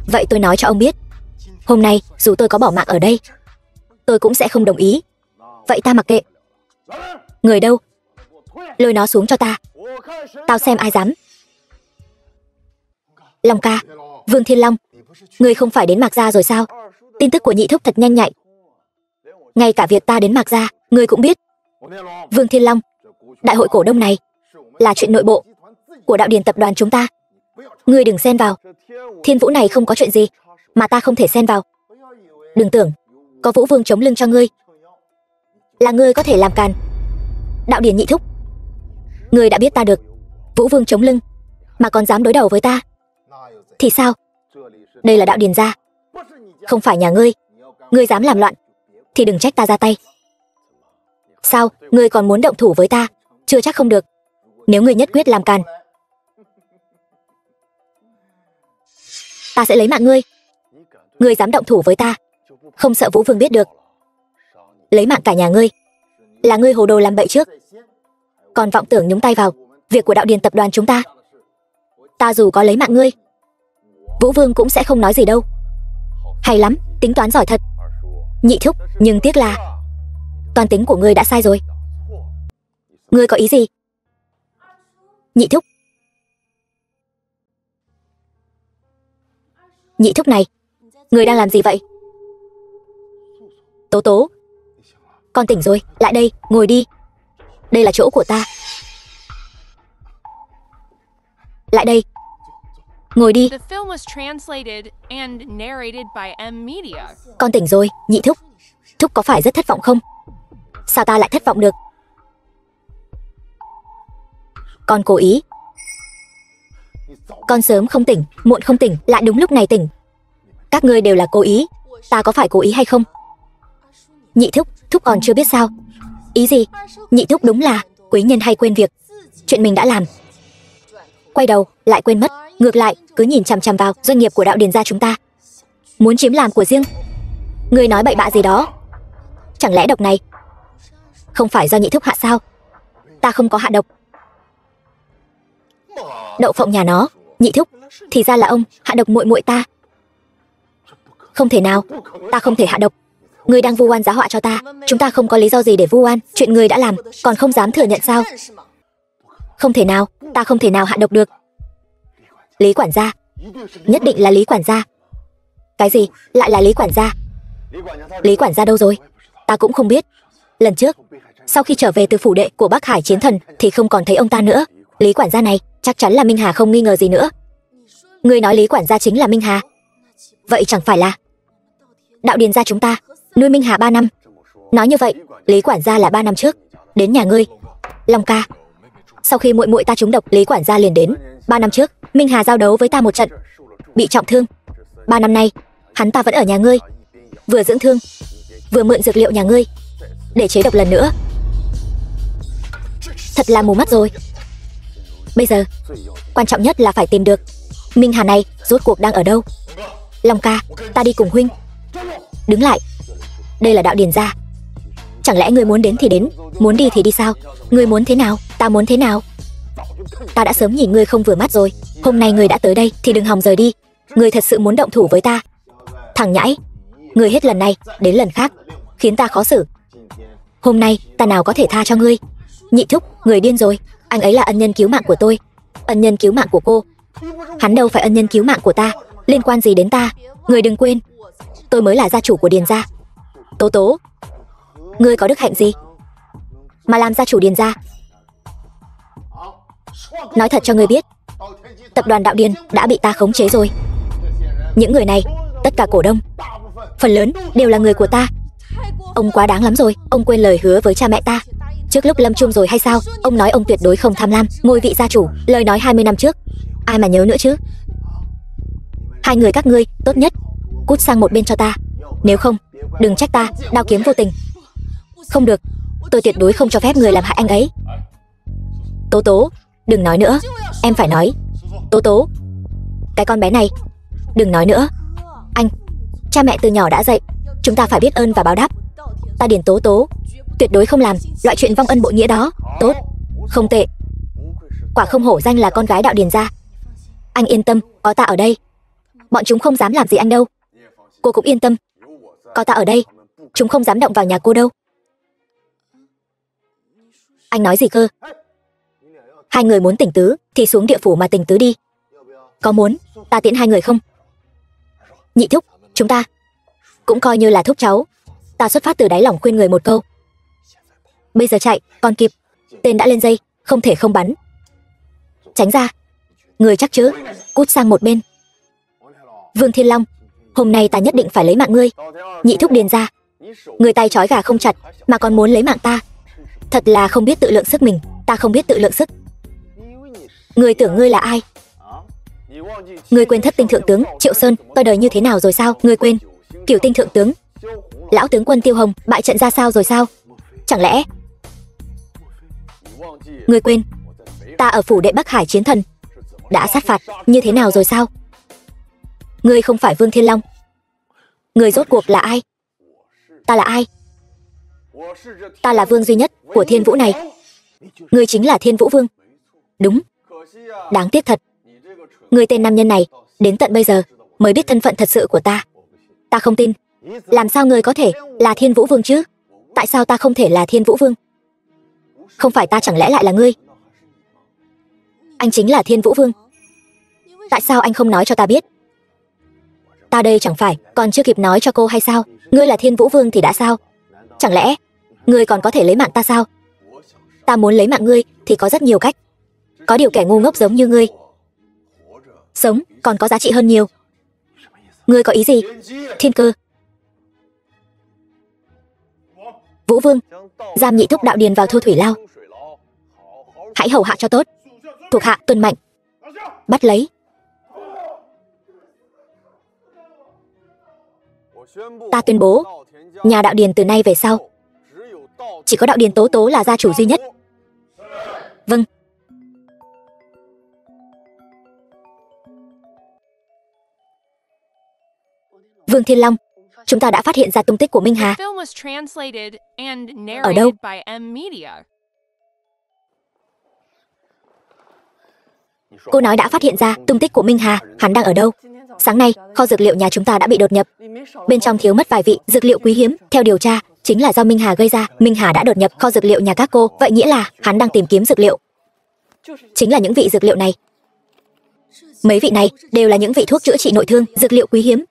Vậy tôi nói cho ông biết, hôm nay dù tôi có bỏ mạng ở đây, tôi cũng sẽ không đồng ý. Vậy ta mặc kệ. Người đâu? Lôi nó xuống cho ta. Tao xem ai dám. Long ca, Vương Thiên Long, ngươi không phải đến Mạc gia rồi sao? Tin tức của nhị thúc thật nhanh nhạy. Ngay cả việc ta đến Mạc gia, ngươi cũng biết. Vương Thiên Long, đại hội cổ đông này là chuyện nội bộ của Đạo Điền tập đoàn chúng ta. Ngươi đừng xen vào. Thiên Vũ này không có chuyện gì mà ta không thể xen vào. Đừng tưởng có Vũ Vương chống lưng cho ngươi là ngươi có thể làm càn. Đạo Điền nhị thúc, ngươi đã biết ta được Vũ Vương chống lưng mà còn dám đối đầu với ta thì sao? Đây là Đạo Điền gia, không phải nhà ngươi. Ngươi dám làm loạn thì đừng trách ta ra tay. Sao, ngươi còn muốn động thủ với ta? Chưa chắc không được. Nếu ngươi nhất quyết làm càn, ta sẽ lấy mạng ngươi. Ngươi dám động thủ với ta, không sợ Vũ Vương biết được, lấy mạng cả nhà ngươi. Là ngươi hồ đồ làm bậy trước, còn vọng tưởng nhúng tay vào việc của Đạo Điền tập đoàn chúng ta. Ta dù có lấy mạng ngươi, Vũ Vương cũng sẽ không nói gì đâu. Hay lắm, tính toán giỏi thật. Nhị thúc, nhưng tiếc là toán tính của ngươi đã sai rồi. Ngươi có ý gì? Nhị thúc, Nhị thúc này, người đang làm gì vậy? Tố Tố, con tỉnh rồi, lại đây, ngồi đi. Đây là chỗ của ta. Lại đây, ngồi đi. Con tỉnh rồi, nhị thúc. Thúc có phải rất thất vọng không? Sao ta lại thất vọng được? Con cố ý. Con sớm không tỉnh, muộn không tỉnh, lại đúng lúc này tỉnh. Các ngươi đều là cố ý. Ta có phải cố ý hay không? Nhị thúc, thúc còn chưa biết sao? Ý gì? Nhị thúc đúng là quý nhân hay quên việc. Chuyện mình đã làm, quay đầu lại quên mất. Ngược lại cứ nhìn chằm chằm vào doanh nghiệp của Đạo Điền gia chúng ta, muốn chiếm làm của riêng. Ngươi nói bậy bạ gì đó? Chẳng lẽ độc này không phải do nhị thúc hạ sao? Ta không có hạ độc. Đậu phộng nhà nó, nhị thúc, thì ra là ông hạ độc muội muội ta. Không thể nào, ta không thể hạ độc. Ngươi đang vu oan giá họa cho ta. Chúng ta không có lý do gì để vu oan. Chuyện ngươi đã làm còn không dám thừa nhận sao? Không thể nào, ta không thể nào hạ độc được. Lý quản gia, nhất định là Lý quản gia. Cái gì? Lại là Lý quản gia? Lý quản gia đâu rồi? Ta cũng không biết. Lần trước, sau khi trở về từ phủ đệ của Bắc Hải chiến thần thì không còn thấy ông ta nữa. Lý quản gia này chắc chắn là Minh Hà, không nghi ngờ gì nữa. Ngươi nói Lý quản gia chính là Minh Hà? Vậy chẳng phải là Đạo Điền gia chúng ta nuôi Minh Hà 3 năm? Nói như vậy, Lý quản gia là 3 năm trước đến nhà ngươi. Long ca, sau khi muội muội ta trúng độc, Lý quản gia liền đến. 3 năm trước, Minh Hà giao đấu với ta một trận, bị trọng thương. 3 năm nay, hắn ta vẫn ở nhà ngươi, vừa dưỡng thương, vừa mượn dược liệu nhà ngươi để chế độc lần nữa. Thật là mù mắt rồi. Bây giờ, quan trọng nhất là phải tìm được Minh Hà này rốt cuộc đang ở đâu. Long ca, ta đi cùng huynh. Đứng lại, đây là Đạo Điền gia. Chẳng lẽ ngươi muốn đến thì đến, muốn đi thì đi sao? Ngươi muốn thế nào, ta muốn thế nào. Ta đã sớm nhìn ngươi không vừa mắt rồi. Hôm nay ngươi đã tới đây thì đừng hòng rời đi. Ngươi thật sự muốn động thủ với ta? Thằng nhãi, ngươi hết lần này đến lần khác khiến ta khó xử. Hôm nay ta nào có thể tha cho ngươi. Nhị thúc, người điên rồi. Anh ấy là ân nhân cứu mạng của tôi, ân nhân cứu mạng của cô. Hắn đâu phải ân nhân cứu mạng của ta, liên quan gì đến ta? Ngươi đừng quên, tôi mới là gia chủ của Điền gia. Tố Tố, ngươi có đức hạnh gì mà làm gia chủ Điền gia? Nói thật cho ngươi biết, tập đoàn Đạo Điền đã bị ta khống chế rồi. Những người này, tất cả cổ đông, phần lớn đều là người của ta. Ông quá đáng lắm rồi. Ông quên lời hứa với cha mẹ ta trước lúc lâm chung rồi hay sao? Ông nói ông tuyệt đối không tham lam ngôi vị gia chủ, lời nói 20 năm trước, ai mà nhớ nữa chứ? Hai người các ngươi tốt nhất cút sang một bên cho ta. Nếu không, đừng trách ta đao kiếm vô tình. Không được, tôi tuyệt đối không cho phép người làm hại anh ấy. Tố Tố, đừng nói nữa. Em phải nói. Tố Tố, cái con bé này, đừng nói nữa. Anh, cha mẹ từ nhỏ đã dạy chúng ta phải biết ơn và báo đáp. Ta Điền Tố Tố tuyệt đối không làm loại chuyện vong ân bội nghĩa đó. Tốt, không tệ. Quả không hổ danh là con gái Đạo Điền gia. Anh yên tâm, có ta ở đây, bọn chúng không dám làm gì anh đâu. Cô cũng yên tâm, có ta ở đây, chúng không dám động vào nhà cô đâu. Anh nói gì cơ? Hai người muốn tỉnh tứ thì xuống địa phủ mà tỉnh tứ đi. Có muốn ta tiễn hai người không? Nhị thúc, chúng ta cũng coi như là thúc cháu. Ta xuất phát từ đáy lòng khuyên người một câu. Bây giờ chạy còn kịp, tên đã lên dây, không thể không bắn. Tránh ra. Người chắc chứ? Cút sang một bên. Vương Thiên Long, hôm nay ta nhất định phải lấy mạng ngươi. Nhị thúc Điền gia, người tay trói gà không chặt mà còn muốn lấy mạng ta, thật là không biết tự lượng sức mình. Ta không biết tự lượng sức. Ngươi tưởng ngươi là ai? Ngươi quên thất tinh thượng tướng Triệu Sơn qua đời như thế nào rồi sao? Ngươi quên cửu tinh thượng tướng lão tướng quân Tiêu Hồng bại trận ra sao rồi sao? Chẳng lẽ ngươi quên ta ở phủ đệ Bắc Hải chiến thần đã sát phạt như thế nào rồi sao? Ngươi không phải Vương Thiên Long. Ngươi rốt cuộc là ai? Ta là ai? Ta là vương duy nhất của Thiên Vũ này. Ngươi chính là Thiên Vũ Vương. Đúng. Đáng tiếc thật, ngươi tên nam nhân này đến tận bây giờ mới biết thân phận thật sự của ta. Ta không tin. Làm sao ngươi có thể là Thiên Vũ Vương chứ? Tại sao ta không thể là Thiên Vũ Vương? Không phải ta, chẳng lẽ lại là ngươi? Anh chính là Thiên Vũ Vương. Tại sao anh không nói cho ta biết? Ta đây chẳng phải còn chưa kịp nói cho cô hay sao? Ngươi là Thiên Vũ Vương thì đã sao? Chẳng lẽ ngươi còn có thể lấy mạng ta sao? Ta muốn lấy mạng ngươi thì có rất nhiều cách. Có điều kẻ ngu ngốc giống như ngươi sống còn có giá trị hơn nhiều. Ngươi có ý gì? Thiên Cơ. Vũ Vương, giam nhị thúc Đạo Điền vào Thu Thủy Lao. Hãy hầu hạ cho tốt. Thuộc hạ tuân mệnh. Bắt lấy. Ta tuyên bố, nhà Đạo Điền từ nay về sau chỉ có Đạo Điền Tố Tố là gia chủ duy nhất. Vâng. Vương Thiên Long, chúng ta đã phát hiện ra tung tích của Minh Hà. Ở đâu? Cô nói đã phát hiện ra tung tích của Minh Hà, hắn đang ở đâu? Sáng nay, kho dược liệu nhà chúng ta đã bị đột nhập. Bên trong thiếu mất vài vị dược liệu quý hiếm, theo điều tra, chính là do Minh Hà gây ra. Minh Hà đã đột nhập kho dược liệu nhà các cô, vậy nghĩa là hắn đang tìm kiếm dược liệu. Chính là những vị dược liệu này. Mấy vị này đều là những vị thuốc chữa trị nội thương, dược liệu quý hiếm.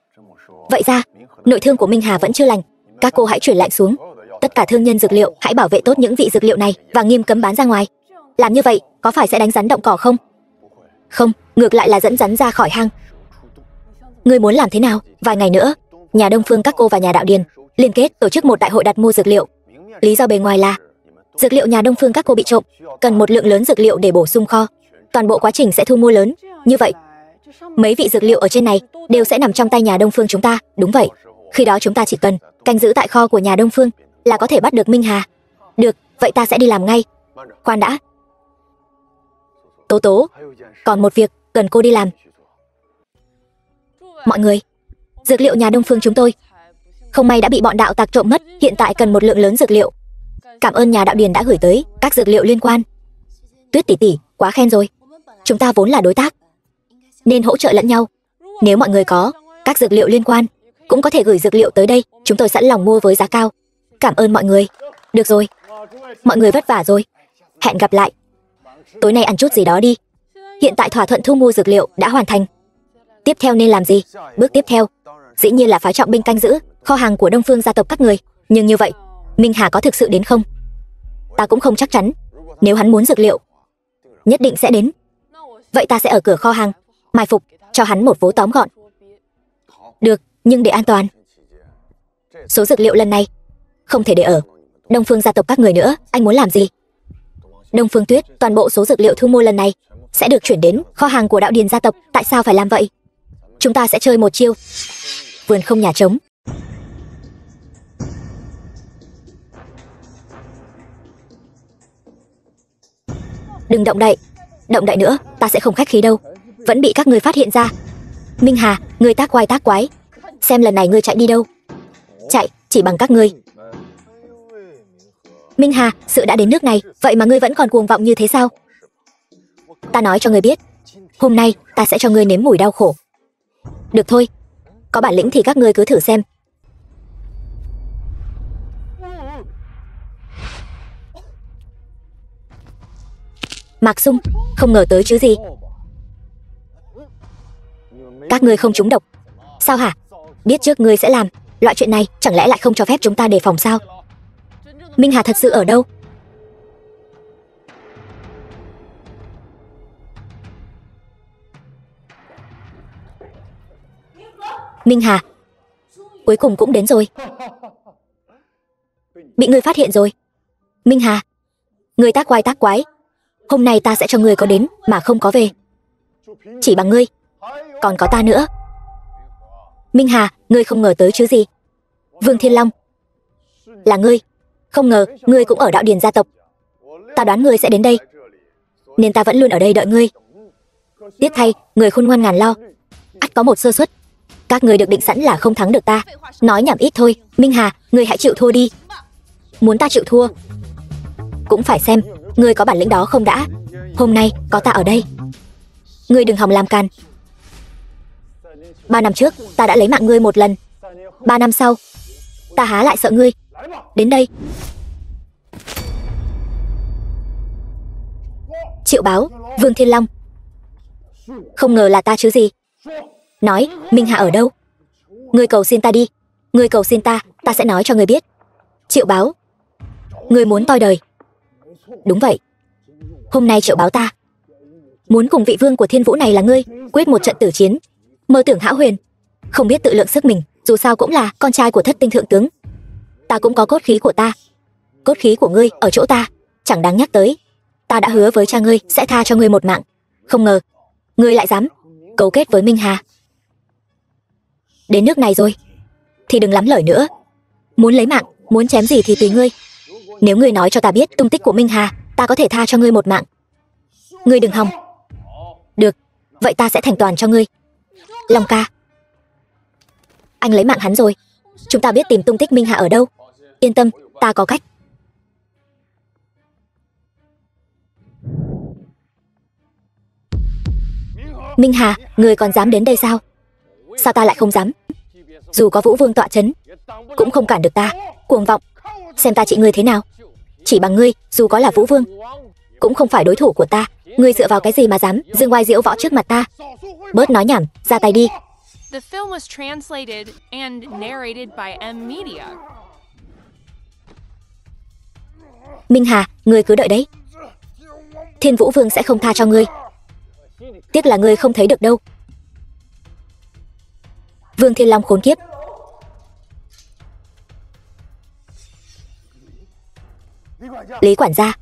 Vậy ra, nội thương của Minh Hà vẫn chưa lành. Các cô hãy chuyển lệnh xuống. Tất cả thương nhân dược liệu hãy bảo vệ tốt những vị dược liệu này và nghiêm cấm bán ra ngoài. Làm như vậy, có phải sẽ đánh rắn động cỏ không? Không, ngược lại là dẫn rắn ra khỏi hang. Ngươi muốn làm thế nào? Vài ngày nữa, nhà Đông Phương các cô và nhà Đạo Điền liên kết tổ chức một đại hội đặt mua dược liệu. Lý do bề ngoài là dược liệu nhà Đông Phương các cô bị trộm, cần một lượng lớn dược liệu để bổ sung kho. Toàn bộ quá trình sẽ thu mua lớn. Như vậy, mấy vị dược liệu ở trên này đều sẽ nằm trong tay nhà Đông Phương chúng ta. Đúng vậy. Khi đó chúng ta chỉ cần canh giữ tại kho của nhà Đông Phương là có thể bắt được Minh Hà. Được, vậy ta sẽ đi làm ngay. Khoan đã. Tố Tố, còn một việc cần cô đi làm. Mọi người, dược liệu nhà Đông Phương chúng tôi không may đã bị bọn đạo tặc trộm mất, hiện tại cần một lượng lớn dược liệu. Cảm ơn nhà Đạo Điền đã gửi tới các dược liệu liên quan. Tuyết tỷ tỷ, quá khen rồi. Chúng ta vốn là đối tác, nên hỗ trợ lẫn nhau. Nếu mọi người có các dược liệu liên quan, cũng có thể gửi dược liệu tới đây, chúng tôi sẵn lòng mua với giá cao. Cảm ơn mọi người. Được rồi, mọi người vất vả rồi. Hẹn gặp lại. Tối nay ăn chút gì đó đi. Hiện tại thỏa thuận thu mua dược liệu đã hoàn thành. Tiếp theo nên làm gì? Bước tiếp theo dĩ nhiên là phái trọng binh canh giữ kho hàng của Đông Phương gia tộc các người. Nhưng như vậy, Minh Hà có thực sự đến không? Ta cũng không chắc chắn. Nếu hắn muốn dược liệu, nhất định sẽ đến. Vậy ta sẽ ở cửa kho hàng mai phục, cho hắn một vố tóm gọn. Được, nhưng để an toàn, số dược liệu lần này không thể để ở Đông Phương gia tộc các người nữa. Anh muốn làm gì? Đông Phương Tuyết, toàn bộ số dược liệu thu mua lần này sẽ được chuyển đến kho hàng của Đạo Điền gia tộc. Tại sao phải làm vậy? Chúng ta sẽ chơi một chiêu vườn không nhà trống. Đừng động đậy. Động đậy nữa, ta sẽ không khách khí đâu. Vẫn bị các người phát hiện ra. Minh Hà, ngươi tác quái. Xem lần này ngươi chạy đi đâu. Chạy, chỉ bằng các ngươi. Minh Hà, sự đã đến nước này, vậy mà ngươi vẫn còn cuồng vọng như thế sao? Ta nói cho ngươi biết, hôm nay ta sẽ cho ngươi nếm mùi đau khổ. Được thôi, có bản lĩnh thì các ngươi cứ thử xem. Mạc Sung, không ngờ tới chứ gì. Các ngươi không trúng độc sao hả? Biết trước ngươi sẽ làm loại chuyện này, chẳng lẽ lại không cho phép chúng ta đề phòng sao? Minh Hà thật sự ở đâu? Minh Hà, cuối cùng cũng đến rồi. Bị ngươi phát hiện rồi. Minh Hà, ngươi tác quái. Hôm nay ta sẽ cho ngươi có đến mà không có về. Chỉ bằng ngươi, còn có ta nữa. Minh Hà, ngươi không ngờ tới chứ gì. Vương Thiên Long, là ngươi. Không ngờ ngươi cũng ở Đạo Điền gia tộc. Ta đoán ngươi sẽ đến đây, nên ta vẫn luôn ở đây đợi ngươi. Tiếc thay, người khôn ngoan ngàn lo, ắt có một sơ suất. Các ngươi được định sẵn là không thắng được ta. Nói nhảm ít thôi. Minh Hà, ngươi hãy chịu thua đi. Muốn ta chịu thua, cũng phải xem ngươi có bản lĩnh đó không đã. Hôm nay có ta ở đây, ngươi đừng hòng làm can. 3 năm trước ta đã lấy mạng ngươi một lần. 3 năm sau ta há lại sợ ngươi. Đến đây. Triệu báo, Vương Thiên Long. Không ngờ là ta chứ gì. Nói, Minh Hà ở đâu? Ngươi cầu xin ta đi. Ngươi cầu xin ta, ta sẽ nói cho ngươi biết. Triệu Báo, ngươi muốn toi đời. Đúng vậy. Hôm nay Triệu Báo ta muốn cùng vị vương của Thiên Vũ này là ngươi quyết một trận tử chiến. Mơ tưởng hão huyền, không biết tự lượng sức mình, dù sao cũng là con trai của Thất Tinh thượng tướng. Ta cũng có cốt khí của ta. Cốt khí của ngươi ở chỗ ta, chẳng đáng nhắc tới. Ta đã hứa với cha ngươi sẽ tha cho ngươi một mạng. Không ngờ ngươi lại dám cấu kết với Minh Hà. Đến nước này rồi thì đừng lắm lời nữa. Muốn lấy mạng, muốn chém gì thì tùy ngươi. Nếu ngươi nói cho ta biết tung tích của Minh Hà, ta có thể tha cho ngươi một mạng. Ngươi đừng hòng. Được, vậy ta sẽ thành toàn cho ngươi. Long ca, anh lấy mạng hắn rồi. Chúng ta biết tìm tung tích Minh Hà ở đâu. Yên tâm, ta có cách. Minh Hà, ngươi còn dám đến đây sao? Sao ta lại không dám? Dù có Vũ Vương tọa chấn, cũng không cản được ta. Cuồng vọng, xem ta trị ngươi thế nào. Chỉ bằng ngươi, dù có là Vũ Vương, cũng không phải đối thủ của ta. Ngươi dựa vào cái gì mà dám dương oai diễu võ trước mặt ta? Bớt nói nhảm, ra tay đi. The film was translated and narrated by M Media. Minh Hà, ngươi cứ đợi đấy. Thiên Vũ Vương sẽ không tha cho ngươi. Tiếc là ngươi không thấy được đâu. Vương Thiên Long khốn kiếp. Lý quản gia,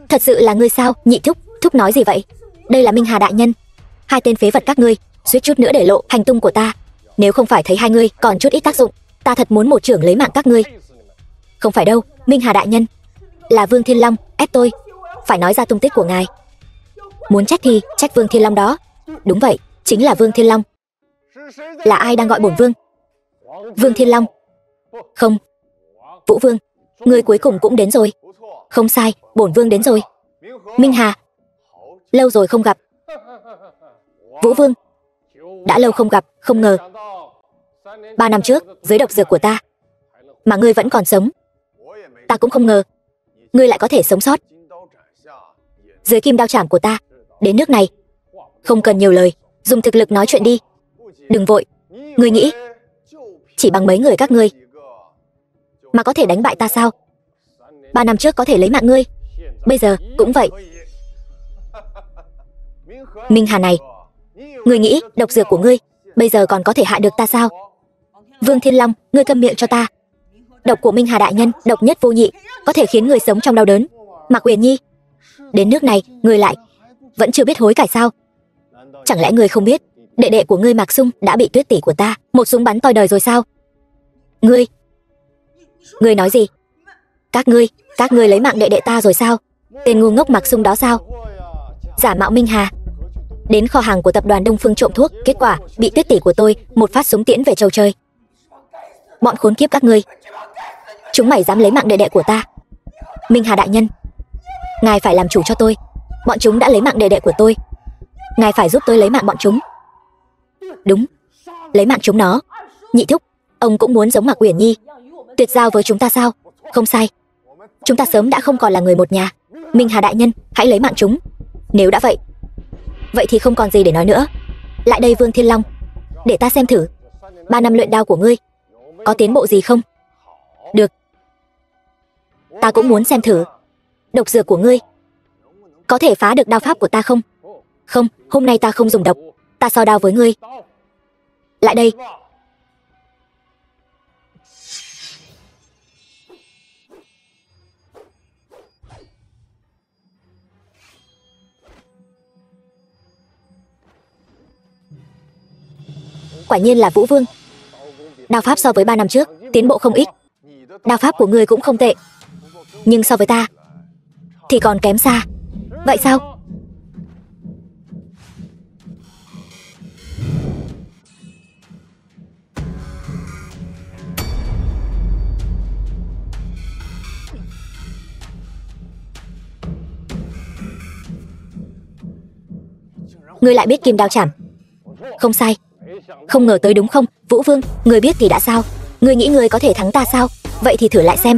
thật sự là ngươi sao? Nhị thúc, thúc nói gì vậy? Đây là Minh Hà đại nhân. Hai tên phế vật các ngươi suýt chút nữa để lộ hành tung của ta. Nếu không phải thấy hai ngươi còn chút ít tác dụng, ta thật muốn một chưởng lấy mạng các ngươi. Không phải đâu, Minh Hà đại nhân, là Vương Thiên Long ép tôi phải nói ra tung tích của ngài. Muốn trách thì trách Vương Thiên Long đó. Đúng vậy, chính là Vương Thiên Long. Là ai đang gọi bổn vương? Vương Thiên Long. Không, Vũ Vương, ngươi cuối cùng cũng đến rồi. Không sai, bổn vương đến rồi. Minh Hà, lâu rồi không gặp. Vũ Vương, đã lâu không gặp, không ngờ 3 năm trước, dưới độc dược của ta mà ngươi vẫn còn sống. Ta cũng không ngờ ngươi lại có thể sống sót dưới kim đao chảm của ta. Đến nước này, không cần nhiều lời, dùng thực lực nói chuyện đi. Đừng vội. Ngươi nghĩ chỉ bằng mấy người các ngươi mà có thể đánh bại ta sao? 3 năm trước có thể lấy mạng ngươi, bây giờ cũng vậy. Minh Hà này, ngươi nghĩ độc dược của ngươi bây giờ còn có thể hại được ta sao? Vương Thiên Long, ngươi câm miệng cho ta. Độc của Minh Hà đại nhân độc nhất vô nhị, có thể khiến người sống trong đau đớn. Mạc Uyển Nhi, đến nước này ngươi lại vẫn chưa biết hối cải sao? Chẳng lẽ ngươi không biết đệ đệ của ngươi Mạc Sung đã bị Tuyết tỷ của ta một súng bắn toi đời rồi sao? Ngươi nói gì? Các ngươi lấy mạng đệ đệ ta rồi sao? Tên ngu ngốc Mạc Sung đó sao? Giả mạo Minh Hà, đến kho hàng của tập đoàn Đông Phương trộm thuốc, kết quả bị Tuyết tỷ của tôi một phát súng tiễn về chầu trời. Bọn khốn kiếp các ngươi, chúng mày dám lấy mạng đệ đệ của ta. Minh Hà đại nhân, ngài phải làm chủ cho tôi. Bọn chúng đã lấy mạng đệ đệ của tôi, ngài phải giúp tôi lấy mạng bọn chúng. Đúng, lấy mạng chúng nó. Nhị thúc, ông cũng muốn giống Mạc Uyển Nhi tuyệt giao với chúng ta sao? Không sai, chúng ta sớm đã không còn là người một nhà. Minh Hà đại nhân, hãy lấy mạng chúng. Nếu đã vậy, vậy thì không còn gì để nói nữa. Lại đây Vương Thiên Long, để ta xem thử 3 năm luyện đao của ngươi có tiến bộ gì không? Được, ta cũng muốn xem thử độc dược của ngươi có thể phá được đao pháp của ta không? Không, hôm nay ta không dùng độc, ta so đao với ngươi. Lại đây. Quả nhiên là Vũ Vương. Đao pháp so với 3 năm trước tiến bộ không ít. Đao pháp của ngươi cũng không tệ, nhưng so với ta thì còn kém xa. Vậy sao? Ngươi lại biết kim đao chảm? Không sai. Không ngờ tới đúng không? Vũ Vương, ngươi biết thì đã sao? Ngươi nghĩ ngươi có thể thắng ta sao? Vậy thì thử lại xem.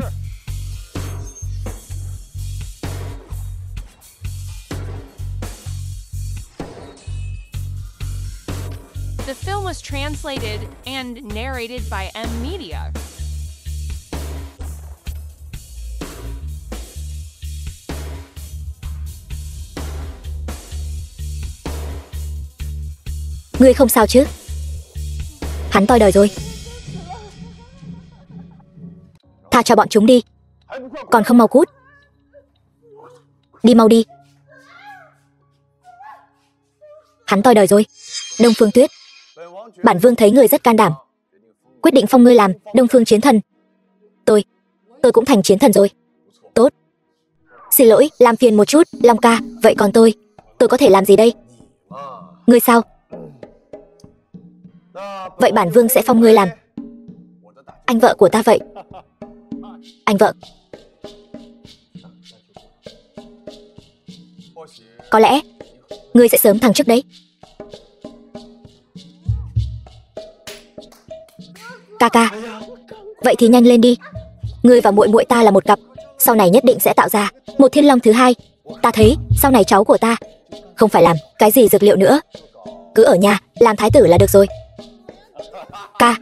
The film was translated and narrated by M Media. Ngươi không sao chứ? Hắn toi đời rồi. Tha cho bọn chúng đi. Còn không mau cút. Đi mau đi. Hắn toi đời rồi. Đông Phương Tuyết, bản vương thấy người rất can đảm, quyết định phong ngươi làm Đông Phương chiến thần. Tôi cũng thành chiến thần rồi. Tốt. Xin lỗi, làm phiền một chút, Long ca. Vậy còn tôi có thể làm gì đây? Ngươi sao? Vậy bản vương sẽ phong ngươi làm anh vợ của ta vậy. Anh vợ. Có lẽ ngươi sẽ sớm thăng chức đấy. Ca ca. Vậy thì nhanh lên đi. Ngươi và muội muội ta là một cặp, sau này nhất định sẽ tạo ra một thiên long thứ hai. Ta thấy sau này cháu của ta không phải làm cái gì dược liệu nữa, cứ ở nhà làm thái tử là được rồi. Ca,